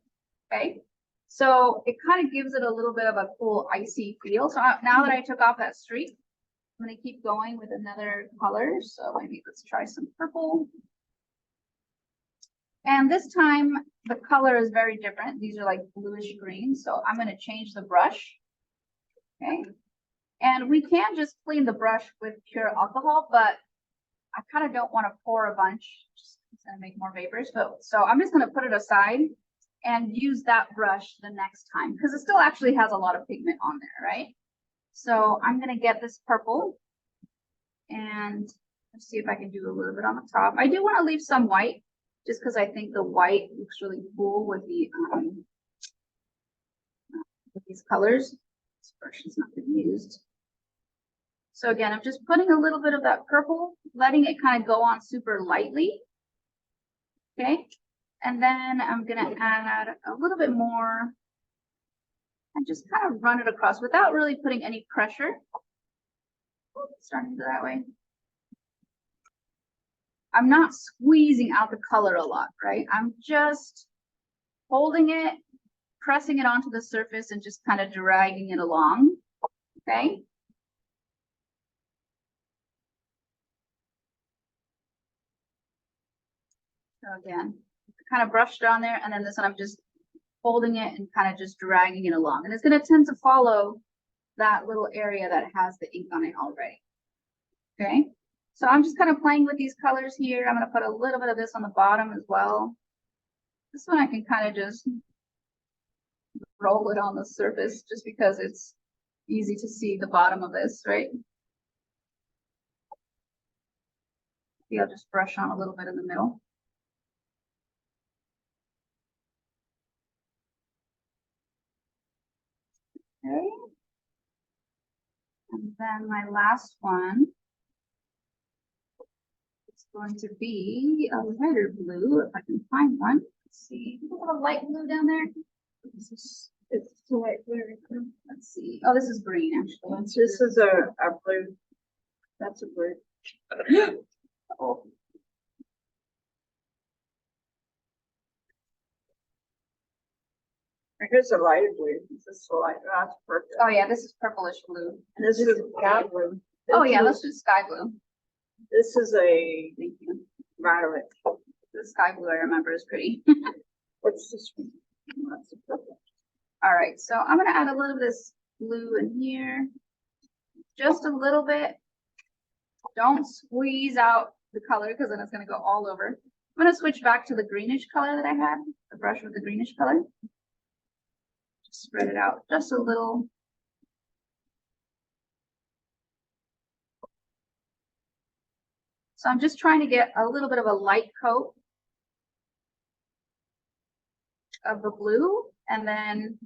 okay? So it kind of gives it a little bit of a cool icy feel. So now that I took off that streak, I'm gonna keep going with another color. So maybe let's try some purple. And this time the color is very different. These are like bluish green. So I'm gonna change the brush, okay? And we can just clean the brush with pure alcohol, but I kind of don't want to pour a bunch, just it's gonna make more vapors. So I'm just gonna put it aside and use that brush the next time because it still actually has a lot of pigment on there, right? So I'm gonna get this purple and let's see if I can do a little bit on the top. I do want to leave some white just because I think the white looks really cool with the with these colors. This brush is not being used. So again, I'm just putting a little bit of that purple, letting it kind of go on super lightly. Okay. And then I'm going to add a little bit more and just kind of run it across without really putting any pressure. Starting to go that way. I'm not squeezing out the color a lot, right? I'm just holding it, pressing it onto the surface and just kind of dragging it along. Okay. So again, kind of brushed on there, and then this one I'm just holding it and kind of just dragging it along. And it's going to tend to follow that little area that has the ink on it already. Okay, so I'm just kind of playing with these colors here. I'm going to put a little bit of this on the bottom as well. This one I can kind of just roll it on the surface just because it's easy to see the bottom of this, right? See, I'll just brush on a little bit in the middle. Okay. And then my last one is going to be a lighter blue, if I can find one. Let's see. Do you have a light blue down there? It's light blue. Let's see. Oh, this is green, actually. This is a blue. That's a blue. Oh. Here's a lighter blue. This is light. That's perfect. Oh, yeah, this is purplish blue. And this is sky blue. Oh, yeah, let's do sky blue. This is a Thank you. violet. The sky blue I remember is pretty. What's this one? That's a purple. All right, so I'm gonna add a little of this blue in here. Just a little bit. Don't squeeze out the color because then it's gonna go all over. I'm gonna switch back to the greenish color that I had, the brush with the greenish color. Just spread it out just a little. So I'm just trying to get a little bit of a light coat of the blue and then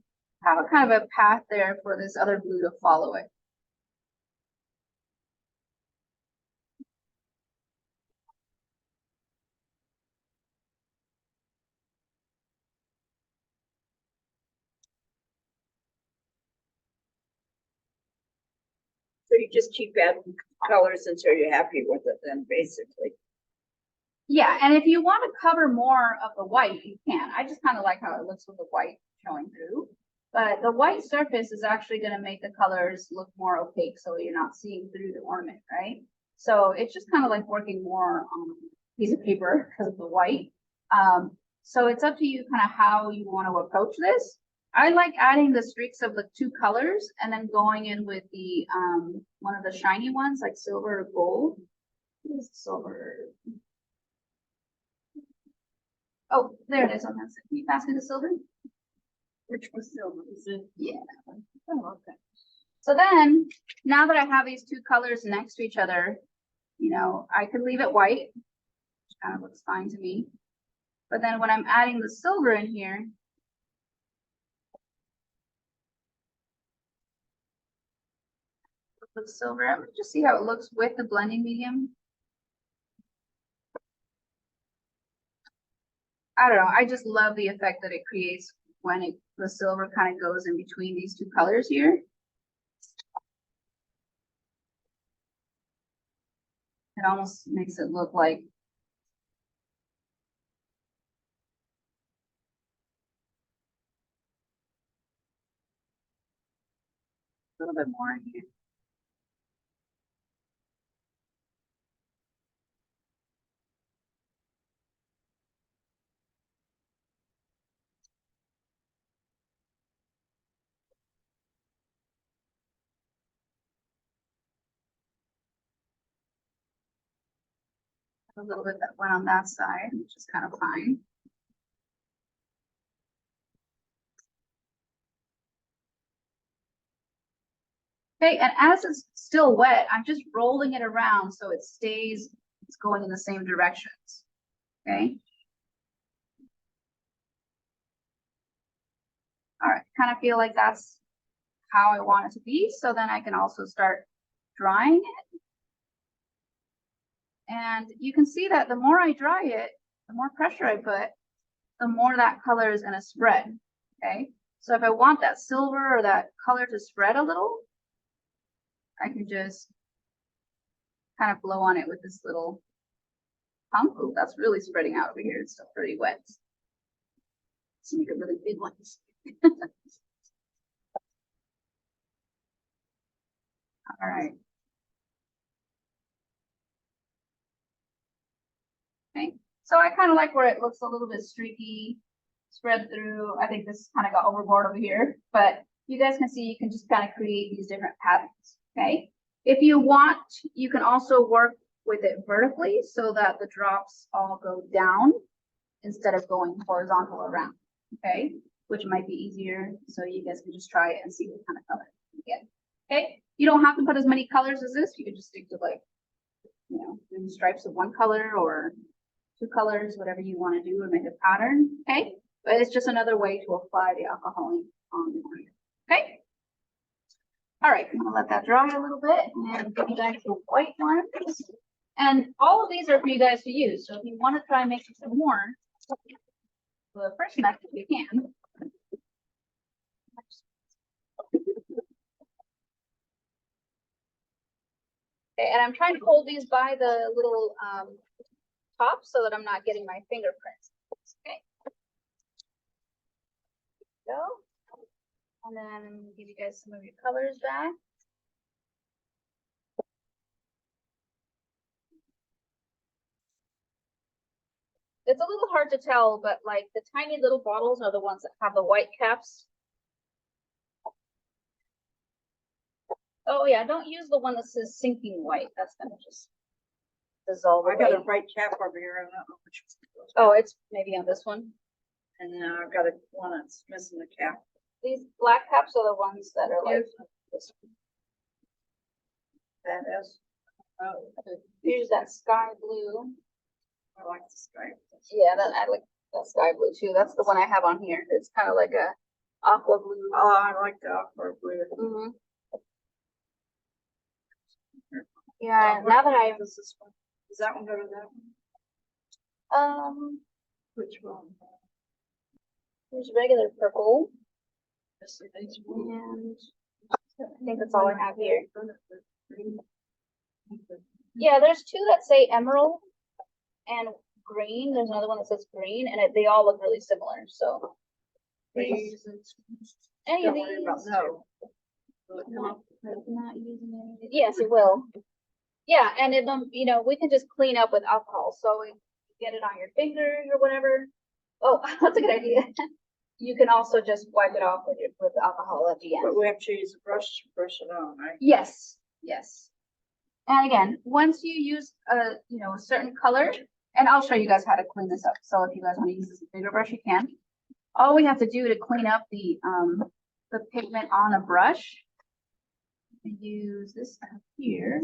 have a kind of a path there for this other blue to follow it. So you just keep adding colors until you're happy with it then, basically. Yeah, and if you want to cover more of the white, you can. I just kind of like how it looks with the white showing through. But the white surface is actually going to make the colors look more opaque, so you're not seeing through the ornament, right? So it's just kind of like working more on a piece of paper because of the white. So it's up to you kind of how you want to approach this. I like adding the streaks of the two colors and then going in with the one of the shiny ones like silver or gold. What is silver? Oh, there it is on that side. Can you pass me the silver? Which was silver, is it? Yeah. Oh, okay. So then, now that I have these two colors next to each other, you know, I could leave it white, which kind of looks fine to me. But then when I'm adding the silver in here, with silver, I'm gonna just see how it looks with the blending medium. I don't know, I just love the effect that it creates when the silver kind of goes in between these two colors here. It almost makes it look like a little bit more in here. A little bit that went on that side, which is kind of fine. Okay, and as it's still wet, I'm just rolling it around so it stays, it's going in the same directions. Okay. All right, kind of feel like that's how I want it to be. So then I can also start drying it. And you can see that the more I dry it, the more pressure I put, the more that color is gonna spread. Okay. So if I want that silver or that color to spread a little, I can just kind of blow on it with this little pump. Oh, that's really spreading out over here. It's still pretty wet. Let's make a really big one. All right. Okay. So I kind of like where it looks a little bit streaky, spread through. I think this kind of got overboard over here, but you guys can see you can just kind of create these different patterns. Okay. If you want, you can also work with it vertically so that the drops all go down instead of going horizontal around. Okay. Which might be easier. So you guys can just try it and see what kind of color you get. Okay. You don't have to put as many colors as this. You can just stick to like, you know, doing stripes of one color or two colors, whatever you want to do and make a pattern. Okay. But it's just another way to apply the alcohol on the ornament. Okay. All right, I'm gonna let that dry a little bit and give you guys the white ones. And all of these are for you guys to use. So if you want to try and make some more, the first method you can. Okay, and I'm trying to hold these by the little top so that I'm not getting my fingerprints. Okay. Go. And then give you guys some of your colors back. It's a little hard to tell, but like the tiny little bottles are the ones that have the white caps. Oh yeah, don't use the one that says sinking white. That's gonna just dissolve. I got a white cap over here. I don't know which one. Oh, it's maybe on this one. And then I've got a one that's missing the cap. These black caps are the ones that are like this one. That is. Oh, Here's that sky blue. I like the stripe. Yeah, that I like that sky blue too. That's the one I have on here. It's kind of like a aqua blue. Oh, I like the aqua blue. Mm-hmm. Yeah, now that I Does this one? Does that one go to that one? Which one? There's regular purple, This is these one. and I think that's all I have here. Yeah, there's two that say emerald, and green, there's another one that says green, and they all look really similar, so. These, Any of don't worry about these? no. Not using it. Yes, it will. Yeah, and it, we can just clean up with alcohol, so if you get it on your fingers or whatever. Oh, that's a good idea. You can also just wipe it off with alcohol at the end. But we have to use a brush to brush it on, right? Yes, yes. And again, once you use a certain color, and I'll show you guys how to clean this up. So if you guys want to use this bigger brush, you can. All we have to do to clean up the pigment on a brush, use this here,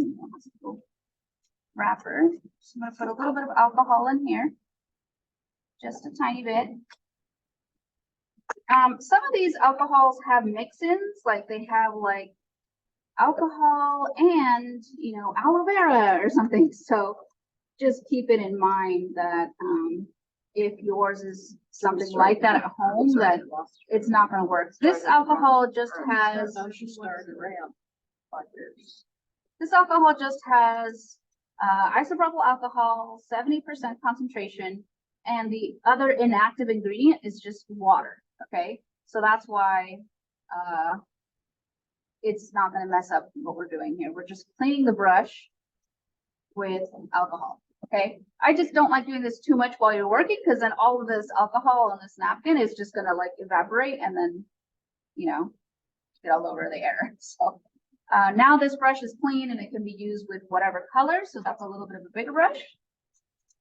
wrapper. So I'm gonna put a little bit of alcohol in here, just a tiny bit. Some of these alcohols have mix-ins, like they have like alcohol and aloe vera or something. So just keep it in mind that if yours is something like that at home, that it's not going to work. This alcohol just has this alcohol just has isopropyl alcohol, 70% concentration, and the other inactive ingredient is just water. Okay, so that's why it's not going to mess up what we're doing here. We're just cleaning the brush with alcohol. Okay, I just don't like doing this too much while you're working, because then all of this alcohol on this napkin is just going to like evaporate and then get all over the air. So now this brush is clean and it can be used with whatever color. So that's a little bit of a bigger brush.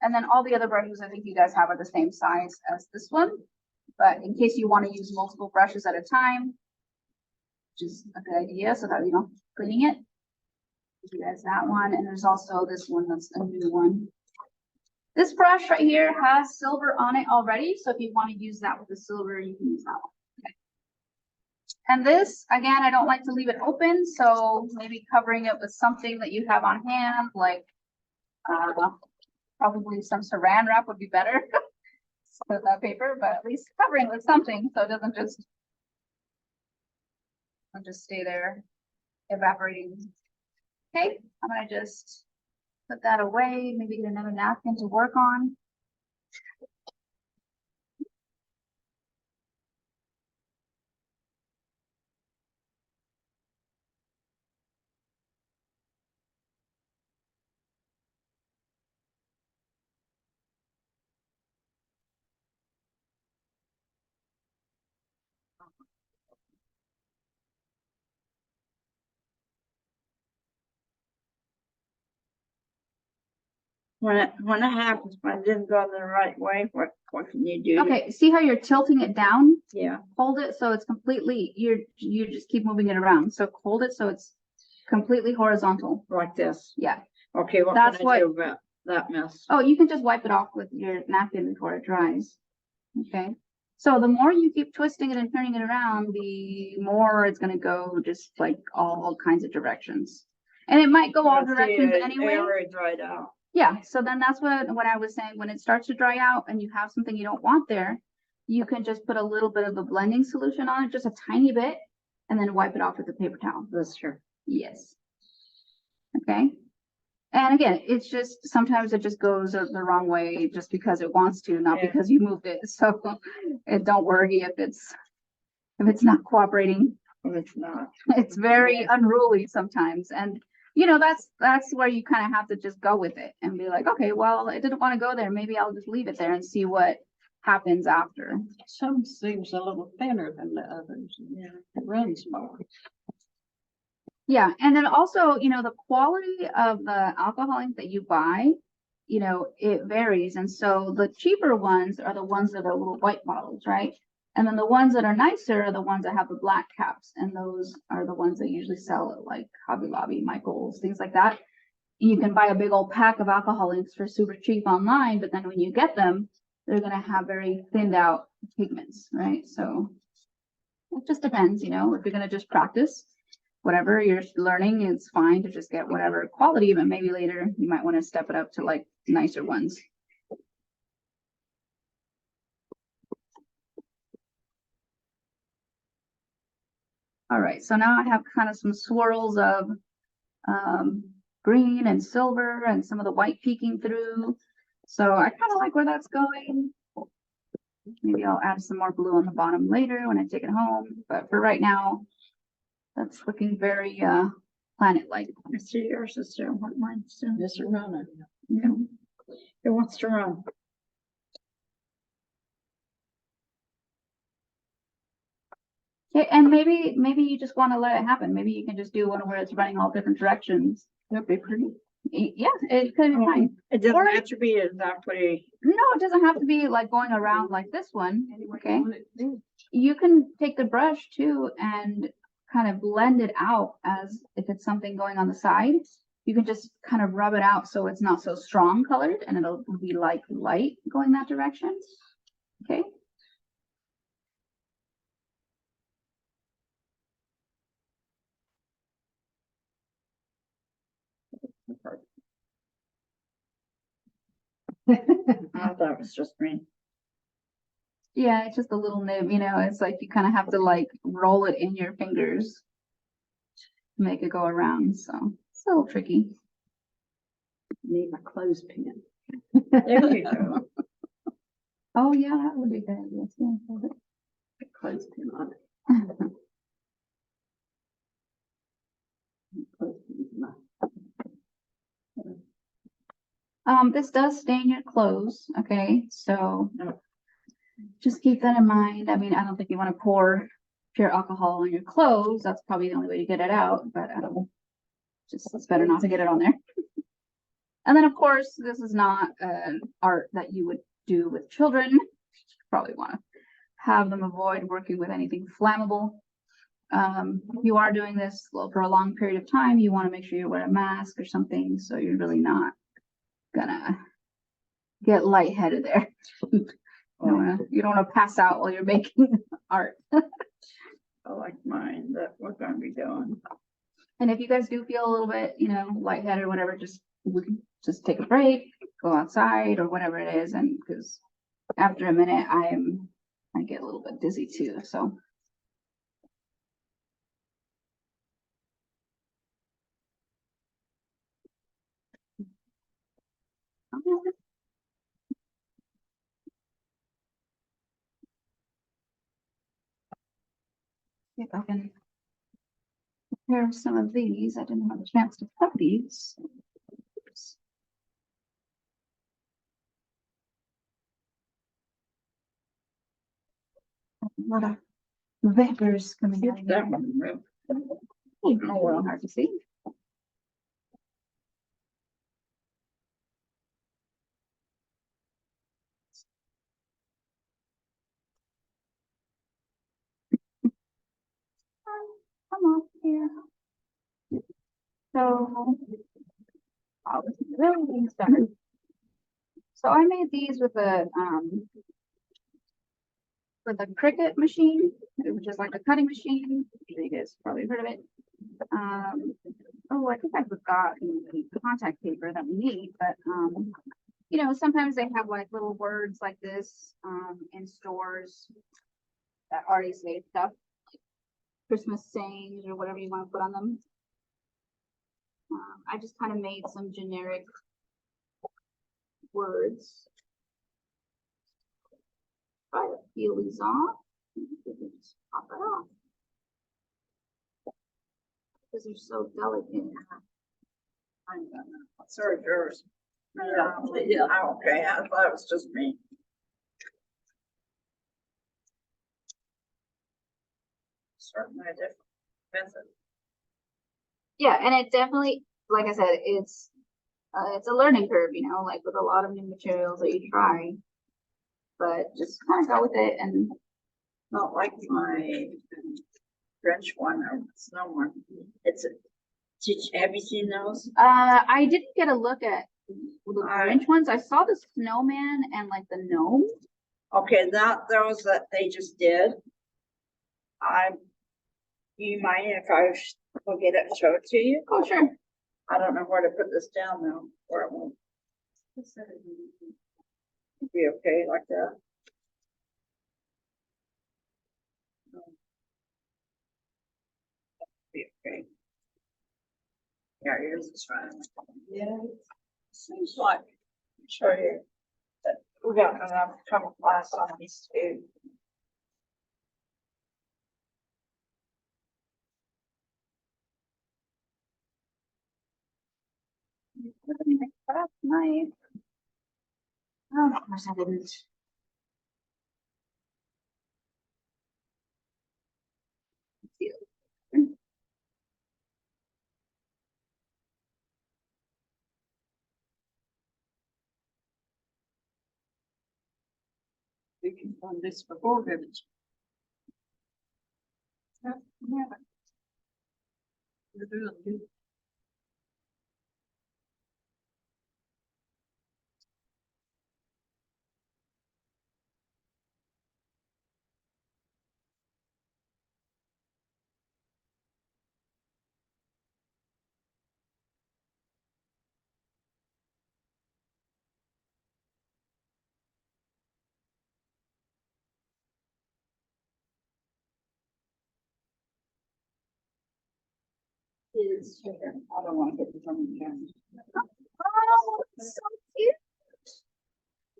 And then all the other brushes I think you guys have are the same size as this one. But in case you want to use multiple brushes at a time, which is a good idea so that cleaning it. You guys that one, and there's also this one that's a new one. This brush right here has silver on it already, so if you want to use that with the silver, you can use that one. Okay. And this, again, I don't like to leave it open, so maybe covering it with something that you have on hand, like probably some saran wrap would be better. With that paper, but at least covering with something so it doesn't just stay there evaporating. Okay, I'm gonna just put that away, maybe get another napkin to work on. When it happens, when it didn't go the right way, what can you do? Okay, see how you're tilting it down? Yeah. Hold it so it's completely, you just keep moving it around. So hold it so it's completely horizontal. Like this. Yeah. Okay, what That's can I do about that mess? Oh, you can just wipe it off with your napkin before it dries. Okay. So the more you keep twisting it and turning it around, the more it's going to go just like all kinds of directions. And it might go all directions anyway. It already dried out. Yeah, so then that's what I was saying. When it starts to dry out and you have something you don't want there, you can just put a little bit of the blending solution on it, just a tiny bit, and then wipe it off with a paper towel. That's true. Yes. Okay. And again, it's just sometimes it just goes the wrong way just because it wants to, not because you moved it. So don't worry if it's not cooperating. It's not. It's very unruly sometimes. And that's where you kind of have to just go with it and be like, okay, well, it didn't want to go there. Maybe I'll just leave it there and see what happens after. Some seems a little thinner than the others. Yeah, it runs more. Yeah, and then also, the quality of the alcohol ink that you buy, it varies. And so the cheaper ones are the ones that are little white bottles, right? And then the ones that are nicer are the ones that have the black caps. And those are the ones that usually sell at like Hobby Lobby, Michael's, things like that. You can buy a big old pack of alcohol inks for super cheap online, but then when you get them, they're going to have very thinned out pigments, right? So it just depends, if you're going to just practice, whatever you're learning, it's fine to just get whatever quality, but maybe later you might want to step it up to like nicer ones. All right, so now I have kind of some swirls of green and silver and some of the white peeking through. So I kind of like where that's going. Maybe I'll add some more blue on the bottom later when I take it home, but for right now, that's looking very planet-like. I see yours is there, what mine's doing. This is running. Yeah. It wants to run. Okay, and maybe you just want to let it happen. Maybe you can just do one where it's running all different directions. That'd be pretty. Yeah, it could be fine. It doesn't Or- have to be exactly. No, it doesn't have to be like going around like this one. Anyway, Okay. you want it to be. You can take the brush too and kind of blend it out as if it's something going on the side. You can just kind of rub it out so it's not so strong colored and it'll be like light going that direction. Okay. I thought it was just me. Yeah, it's just a little nib, you know, it's like you kind of have to like roll it in your fingers to make it go around. So it's a little tricky. Need my clothespin. There you go. Oh yeah, that would be good. Yes, yeah, hold it. A clothespin on it. Clothespin's my- This does stain your clothes, okay? So No. just keep that in mind. I mean, I don't think you want to pour pure alcohol on your clothes. That's probably the only way to get it out, but just it's better not to get it on there. And then of course, this is not art that you would do with children. Probably want to have them avoid working with anything flammable. You are doing this for a long period of time. You want to make sure you wear a mask or something, so you're really not gonna get lightheaded there. You don't want to pass out while you're making art. I like mine that we're gonna be doing. And if you guys do feel a little bit, you know, lightheaded or whatever, just take a break, go outside or whatever it is, and because after a minute I get a little bit dizzy too. So see if I can prepare some of these. I didn't have a chance to cut these. Oops. A lot of vapors coming out of That here. one, real. Oh, well, hard to see. Come on here. So, I was really getting started. So I made these with a Cricut machine, which is like a cutting machine. You guys probably heard of it. Oh, I think I forgot the contact paper that we need, but you know, sometimes they have like little words like this in stores that already say stuff, like Christmas sayings or whatever you want to put on them. I just kind of made some generic words. Try to peel these off. Just pop it off. Because they're so delicate. I don't know. Sorry, yours. Yeah, okay, I thought it was just me. Certainly a different method. Yeah, and it definitely, like I said, it's a learning curve, you know, like with a lot of new materials that you try. But just kind of go with it, and Not like my French one or snow one. Have you seen those? I didn't get a look at the I- Grinch ones. I saw the snowman and like the gnome. Okay, not those that they just did. You mind if I will get it and show it to you? Oh, sure. I don't know where to put this down though, where it won't be okay like that. Be okay. Yeah, yours is fine. Yeah, seems like, show you. We got enough come class on these two. That's nice. Oh, of course I didn't. We can find this before village. Yeah. You're doing good. Is sugar. I don't want to get it from the can. Oh, it's so cute.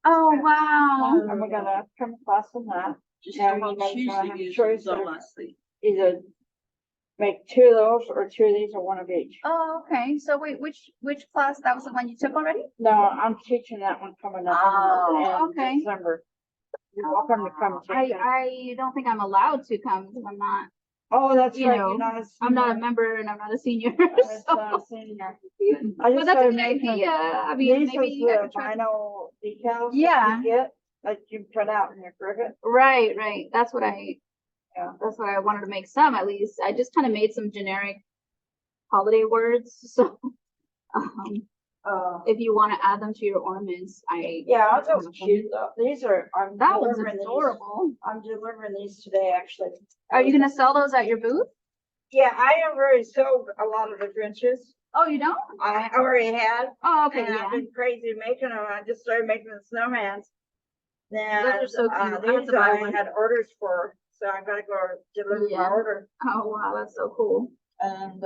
Oh, wow. And we're gonna come class on that. Just Yeah, the one you she's guys have using choice is all of- I see. Either make 2 of those or 2 of these or 1 of each. Oh, okay. So wait, which class? That was the one you took already? No, I'm teaching that one coming up Oh, in okay. December. You're welcome to come take that. I don't think I'm allowed to come because I'm not, Oh, that's you right, know, you're not a I'm not a senior. member and I'm not a senior. That's so- not a senior. I But just that's a started good making idea. I mean, these maybe was I the could try. vinyl decals that Yeah. you get, like you print out in your cricket. Right, right. That's what Yeah. that's what I wanted to make some at least. I just kind of made some generic holiday words. So if you want to add them to your ornaments, Yeah, I'll just cute though. These are, I'm that one's delivering these. adorable. I'm delivering these today, actually. Are you gonna sell those at your booth? Yeah, I have already sold a lot of the Grinches. Oh, you don't? I already had. Oh, okay, And yeah. I've been crazy making them. I just started making the snowmans. Then, Those are so cute. I have these to buy I one. had orders for, so I gotta go deliver my Yeah. order. Oh, wow, that's so cool. And,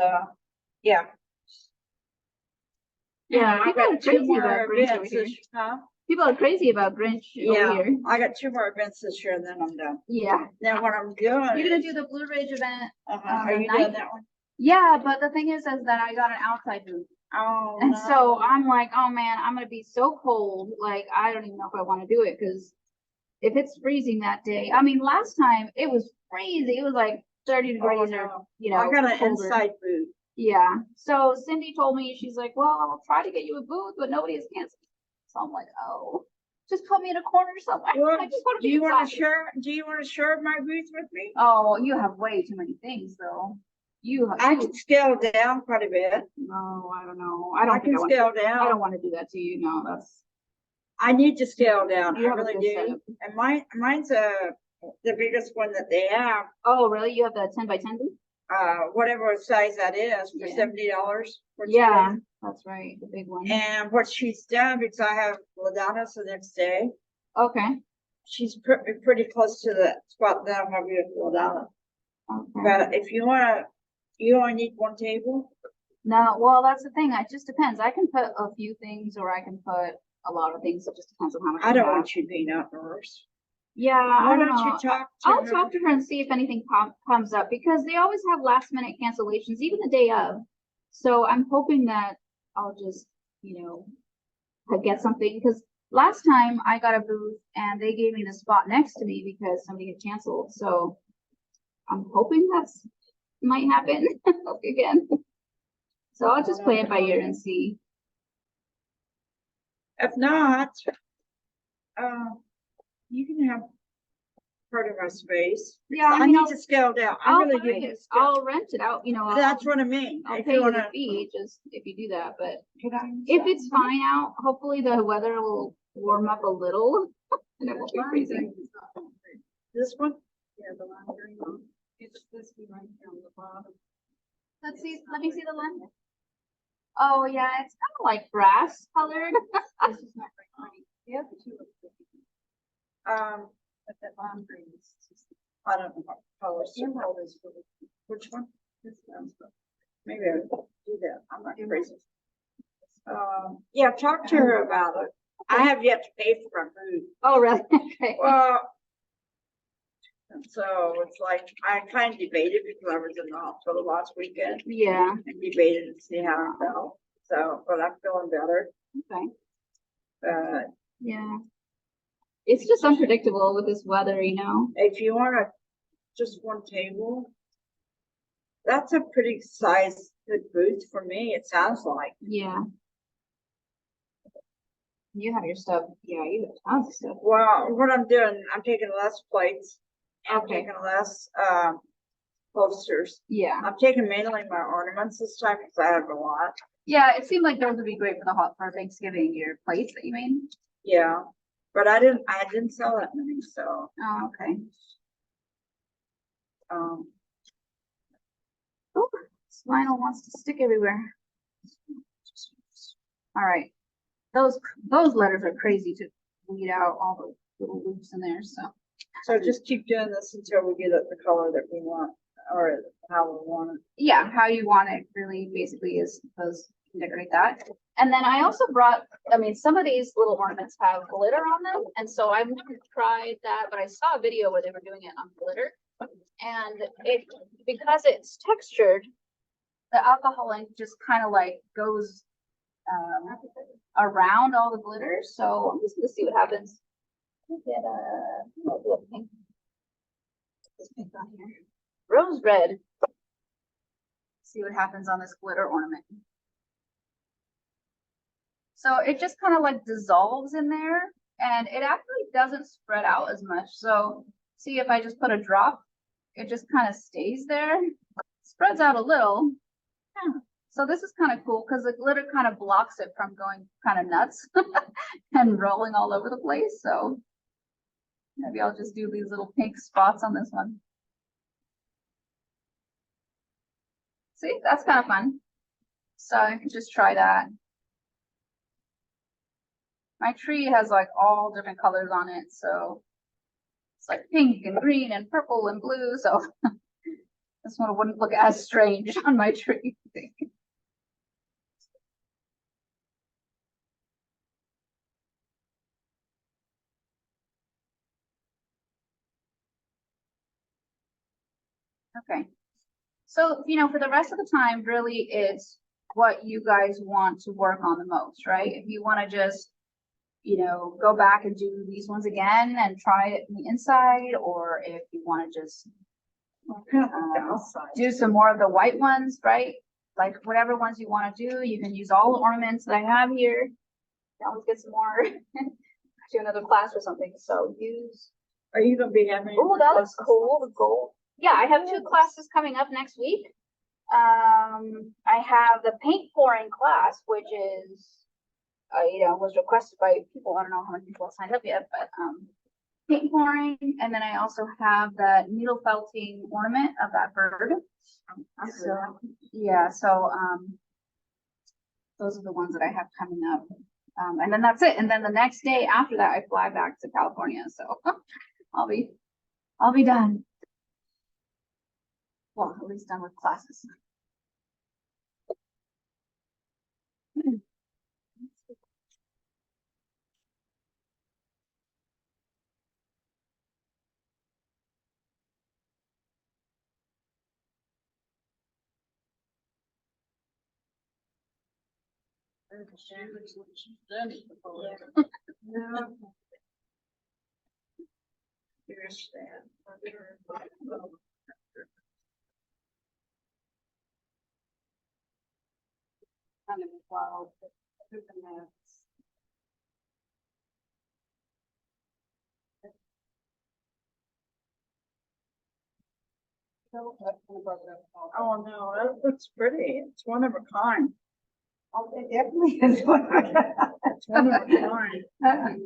yeah. Yeah, I people got are 2 crazy more about Grinch over events here. this, huh? People are crazy about Grinch over Yeah, here. I got 2 more events this year and then I'm done. Yeah. Then what I'm doing. You're gonna is- do the Blue Ridge event. Are the you ninth? doing that one? Yeah, but the thing is that I got an outside booth. Oh, And so no. I'm like, oh man, I'm gonna be so cold. Like, I don't even know if I want to do it because if it's freezing that day, I mean, last time it was crazy. It was like 30 degrees or, no. you know, I got an colder. inside booth. Yeah. So Cindy told me, she's like, well, I'll try to get you a booth, but nobody has canceled. So I'm like, oh, just put me in a corner somewhere. Well, I just want to do be you want inside. to share? Do you want to share my booth with me? Oh, you have way too many things though. You have. I can scale down quite a bit. No, I don't know. I don't think can I want. scale I don't down. want to do that to you. No, that's. I need to scale down. You I have a really good do. setup. And mine's the biggest one that they have. Oh, really? You have the 10 by 10 booth? Whatever size that is for Yeah. $70. Yeah, that's right. The big one. And what she's done, because I have Ladonna the next day, Okay. she's pretty close to the spot that I'm gonna be with Ladonna. Okay. But if you wanna, you only need 1 table. No, well, that's the thing. It just depends. I can put a few things or I can put a lot of things. It just depends on how much. I you don't have. want you being outdoors. Yeah, I Why don't don't know. you talk to I'll her? talk to her and see if anything comes up because they always have last minute cancellations, even the day of. So I'm hoping that I'll just, get something because last time I got a booth and they gave me the spot next to me because somebody had canceled. So I'm hoping that's might happen again. So I'll just play it by ear and see. If not, you can have part of our space. Yeah, I need to scale down. I I'll really buy do. it. I'll rent it out. That's what I mean. I'll If pay you you the wanna. fee just if you do that. But Could I- if it's fine out, hopefully the weather will warm up a little and it won't be freezing. This one? Yeah, the lime green one. It's this one right here on the bottom. Let me see the lens. Oh yeah, it's kind of like brass colored. This is not very pretty. The other two are pretty, but that lime green is just. I don't know what color. Emerald is really. Which one? This one's. Maybe I will do that. I'm not crazy. Yeah, talk to her about it. I have yet to pay for my food. Oh, really? Okay. Well, and so it's like, I kind of debated because I was in the hospital last weekend Yeah, and debated to see how I felt. So, but I'm feeling better. okay, But yeah. It's just unpredictable with this weather, you know? if you want just one table, that's a pretty size good booth for me, it sounds like. Yeah. You have your stuff, yeah, you have tons of stuff. Well, what I'm doing, I'm taking less plates. I'm Okay. taking less, posters. Yeah, I'm taking mainly my ornaments this time because I have a lot. yeah, it seemed like those would be great for for Thanksgiving, your plates that you made. Yeah, but I didn't sell that many, so, Oh, okay. um, Oh, this vinyl wants to stick everywhere. All right, those letters are crazy to weed out all the little loops in there, so. so just keep doing this until we get it the color that we want, or how we want it. Yeah, how you want it really basically is those decorate that. And then I also brought, I mean, some of these little ornaments have glitter on them, and so I've never tried that, but I saw a video where they were doing it on glitter. And it, because it's textured, the alcohol ink just kind of like goes around all the glitter. So I'm just gonna see what happens. Get a pink. This pink on here. Rose red. See what happens on this glitter ornament. So it just kind of like dissolves in there, and it actually doesn't spread out as much. So see, if I just put a drop, it just kind of stays there, spreads out a little. Yeah. So this is kind of cool because the glitter kind of blocks it from going kind of nuts and rolling all over the place. So maybe I'll just do these little pink spots on this one. See, that's kind of fun. So I can just try that. My tree has like all different colors on it, so it's like pink and green and purple and blue. So this one wouldn't look as strange on my tree. Okay. So, you know, for the rest of the time, really it's what you guys want to work on the most, right? If you want to just, you know, go back and do these ones again and try it in the inside, or if you want to just do some more of the white ones, right? Like whatever ones you want to do, you can use all the ornaments that I have here. You always get some more to another class or something. So use. Are you gonna be having? Oh, that looks cool. The gold. Yeah, I have 2 classes coming up next week. I have the paint pouring class, which is, you know, was requested by people. I don't know how many people signed up yet, but paint pouring, and then I also have the needle felting ornament of that bird. So yeah, so those are the ones that I have coming up. And then that's it. And then the next day after that, I fly back to California. So I'll be done. Well, at least done with classes. Kind of wild. Oh, no, that looks pretty. It's one of a kind. Oh, it definitely is one. It's one of a kind.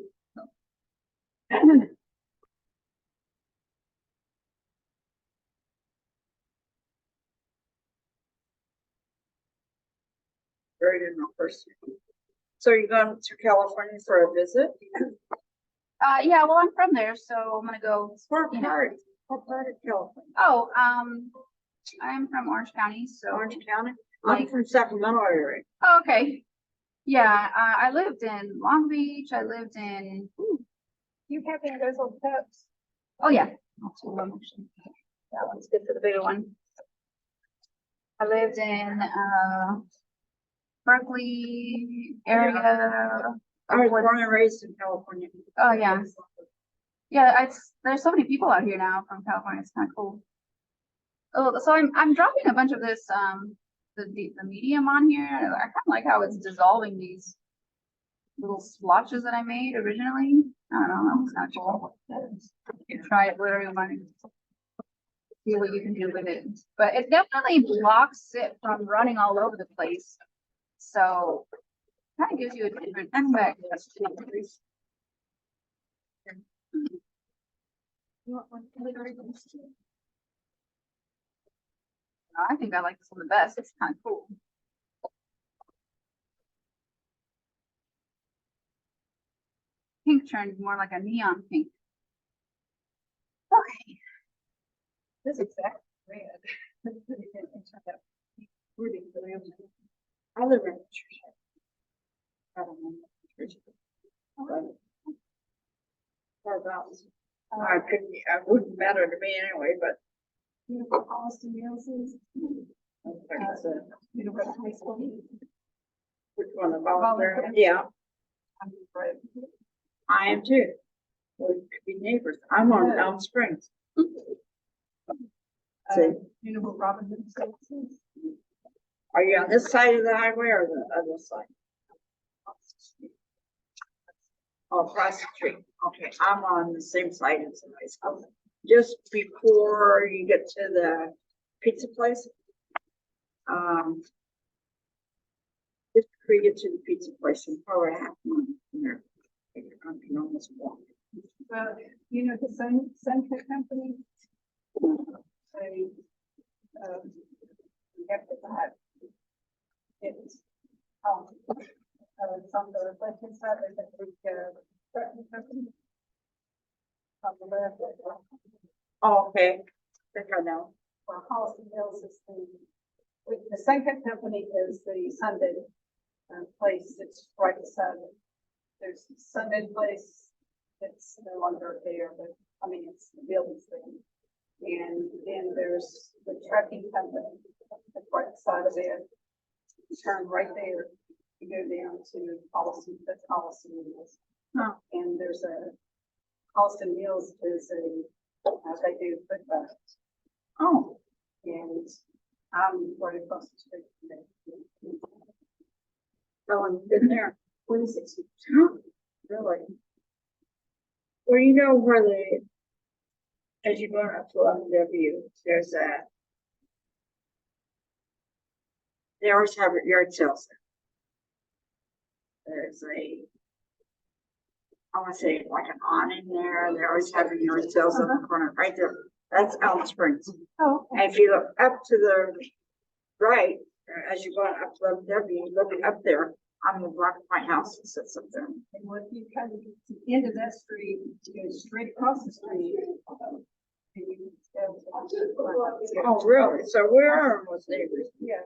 Very good person. So you're going to California for a visit? Yeah, well, I'm from there, so I'm gonna go. What You know. part? What part of California? Oh, I'm from Orange County, so. Orange County? I'm Like- from Sacramento area. Oh, okay. Yeah, I lived in Long Beach. I lived in, You have any of those old cups? oh yeah. That's the one actually. That one's good for the bigger one. I lived in, Berkeley area. I was Upwood. born and raised in California. Oh, yeah. Yeah, there's so many people out here now from California. It's kind of cool. Oh, so I'm dropping a bunch of this, the medium on here. I kind of like how it's dissolving these little splotches that I made originally. I don't know, that looks kind of cool. You can try it literally when see what you can do with it. But it definitely blocks it from running all over the place. So kind of gives you a different effect. I think I like this one the best. It's kind of cool. Pink turned more like a neon pink. Okay. This is exactly red. Really, really. I live in Patricia. I don't know. Patricia. Whereabouts? I couldn't, it wouldn't matter to me anyway, but. You know what Austin Mills is? It's a- You know what high school is? Which one, the volunteer? Volunteer. Yeah, I'm right. I am too. We could be neighbors. I'm on Elm Springs. See, You know what Robinson Estates is? are you on this side of the highway or the other side? Oh, across the street. Okay, I'm on the same side as the high school. Just before you get to the pizza place. Just before you get to the pizza place, and probably half a mile from there. I can almost walk. Well, you know the Suncoat Company? They, you have to buy it's, it's on the left-hand side, there's a big, trucking company. On the left. Oh, okay. I think I know. Well, Holliston Mills is the Suncoat Company is the Sunday place that's right beside it. There's a Sunday place that's no longer there, but I mean, it's the building's there. And then there's the trucking company that's right beside of it. You turn right there, you go down to Holliston, that's Holliston Mills. Huh. And there's a Holliston Mills is they do foot baths. Oh, And I'm right across the street from there. no one's been there. 26 years. Huh, really? Well, you know where as you're going up to W, they always have yard sales. There's I want to say like an awning there. They're always having yard sales on the corner right there. That's Elm Springs. Oh, okay. And if you look up to the right, as you're going up to W, you look up there, I'm the block of my house that sits up there. And when you kind of get to the end of that street, you go straight across the street. And you go. Oh, really? So we are almost neighbors. Yeah.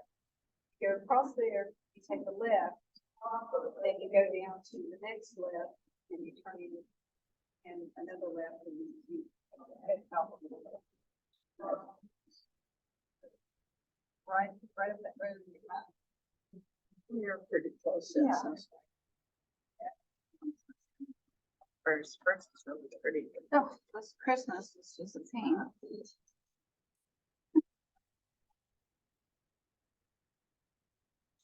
Go across there, you take a left, then you go down to the next left, and you turn in, and another left, and you head out. Right up that road. We're pretty close. Yeah. First is really pretty. Oh, this Christmas is just a pain.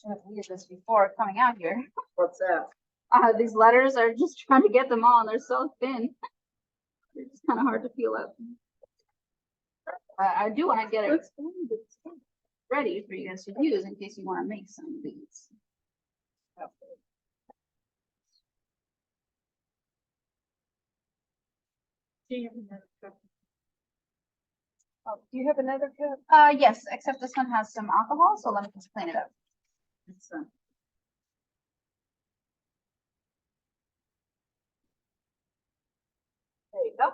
Should have read this before coming out here. What's that? These letters are just trying to get them all, and they're so thin. It's kind of hard to peel up. I do want to get it ready for you guys to use in case you want to make some of these. Do you have another cup? Yes, except this one has some alcohol, so let me just clean it up. It's, There you go.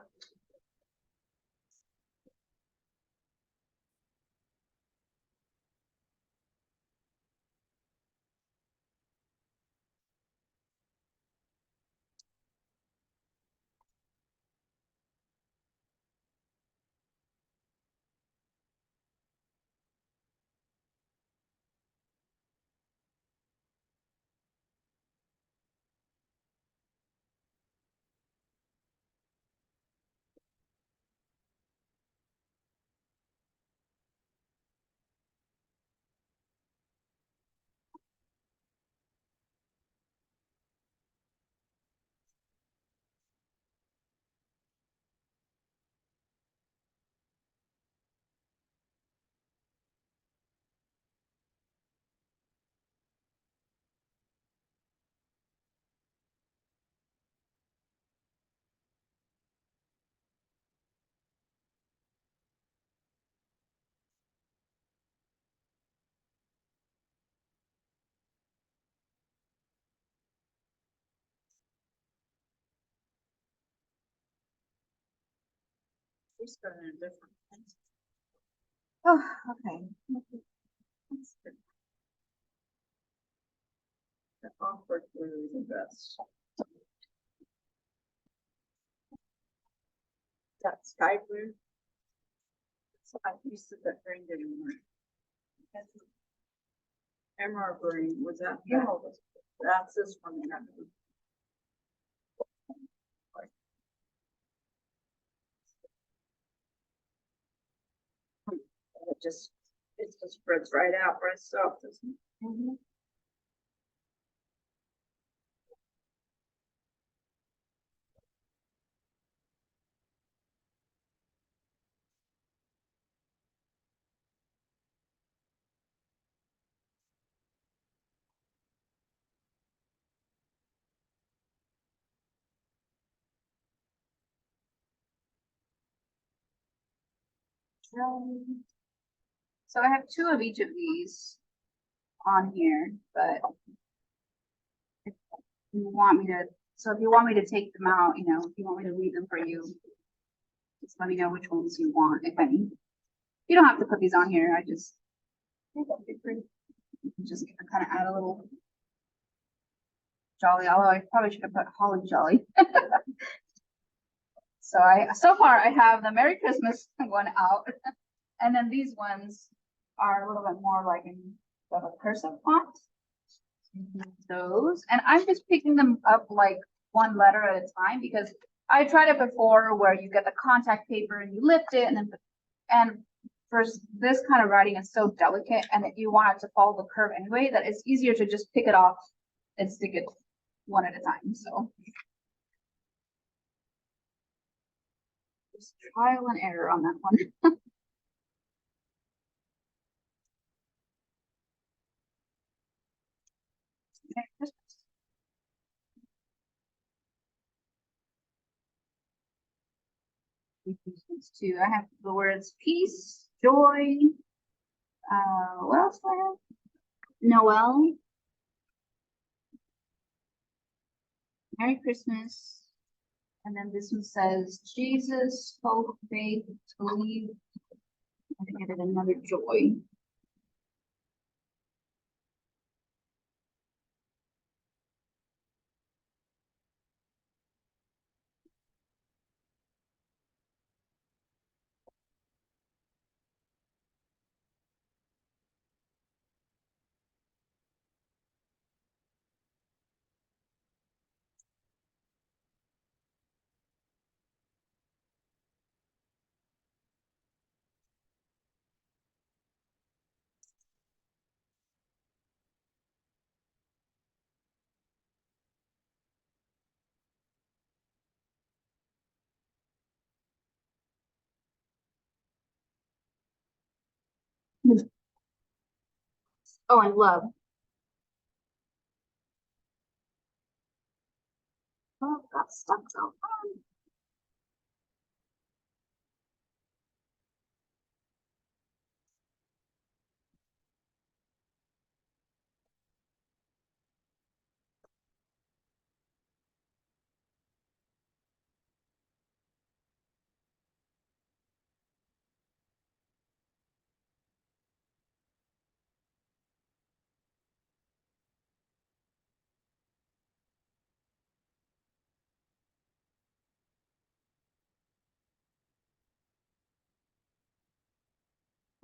She's got a different. Oh, okay. The awkward blue is the best. That sky blue. So I used to that green didn't work. Emerald green, was that? Emerald. That's this one. It just spreads right out by itself, doesn't it? Mhm. So I have two of each of these on here, but if you want me to, so if you want me to take them out, you know, if you want me to read them for you, just let me know which ones you want, if any. You don't have to put these on here. I just kind of add a little jolly, although I probably should have put holly jolly. So far I have the Merry Christmas one out, and then these ones are a little bit more like in the cursive font. Those, and I'm just picking them up like one letter at a time because I tried it before where you get the contact paper and you lift it and for this kind of writing is so delicate and you want it to follow the curve anyway that it's easier to just pick it off and stick it one at a time. So just trial and error on that one. Okay, two. I have the words peace, joy. What else do I have? Noel. Merry Christmas. And then this one says Jesus, hope, faith, believe. I think I did another joy. Oh, and love. Oh, got stuck so far.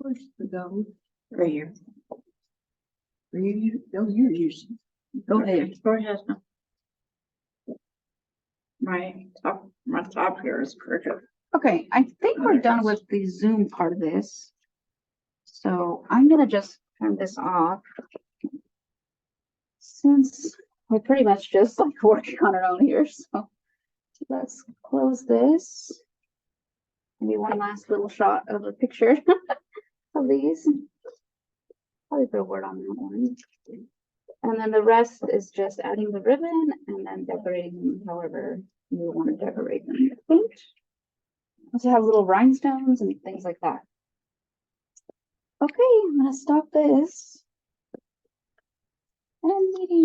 Where's the go? Right here. You're using. Go ahead. Go ahead. My top here is perfect. Okay, I think we're done with the Zoom part of this. So I'm gonna just turn this off. Since we're pretty much just like working on our own here, so let's close this. Maybe one last little shot of a picture of these. Probably put a word on that one. And then the rest is just adding the ribbon and then decorating them however you want to decorate them. I think. Also have little rhinestones and things like that. Okay, I'm gonna stop this. And meeting.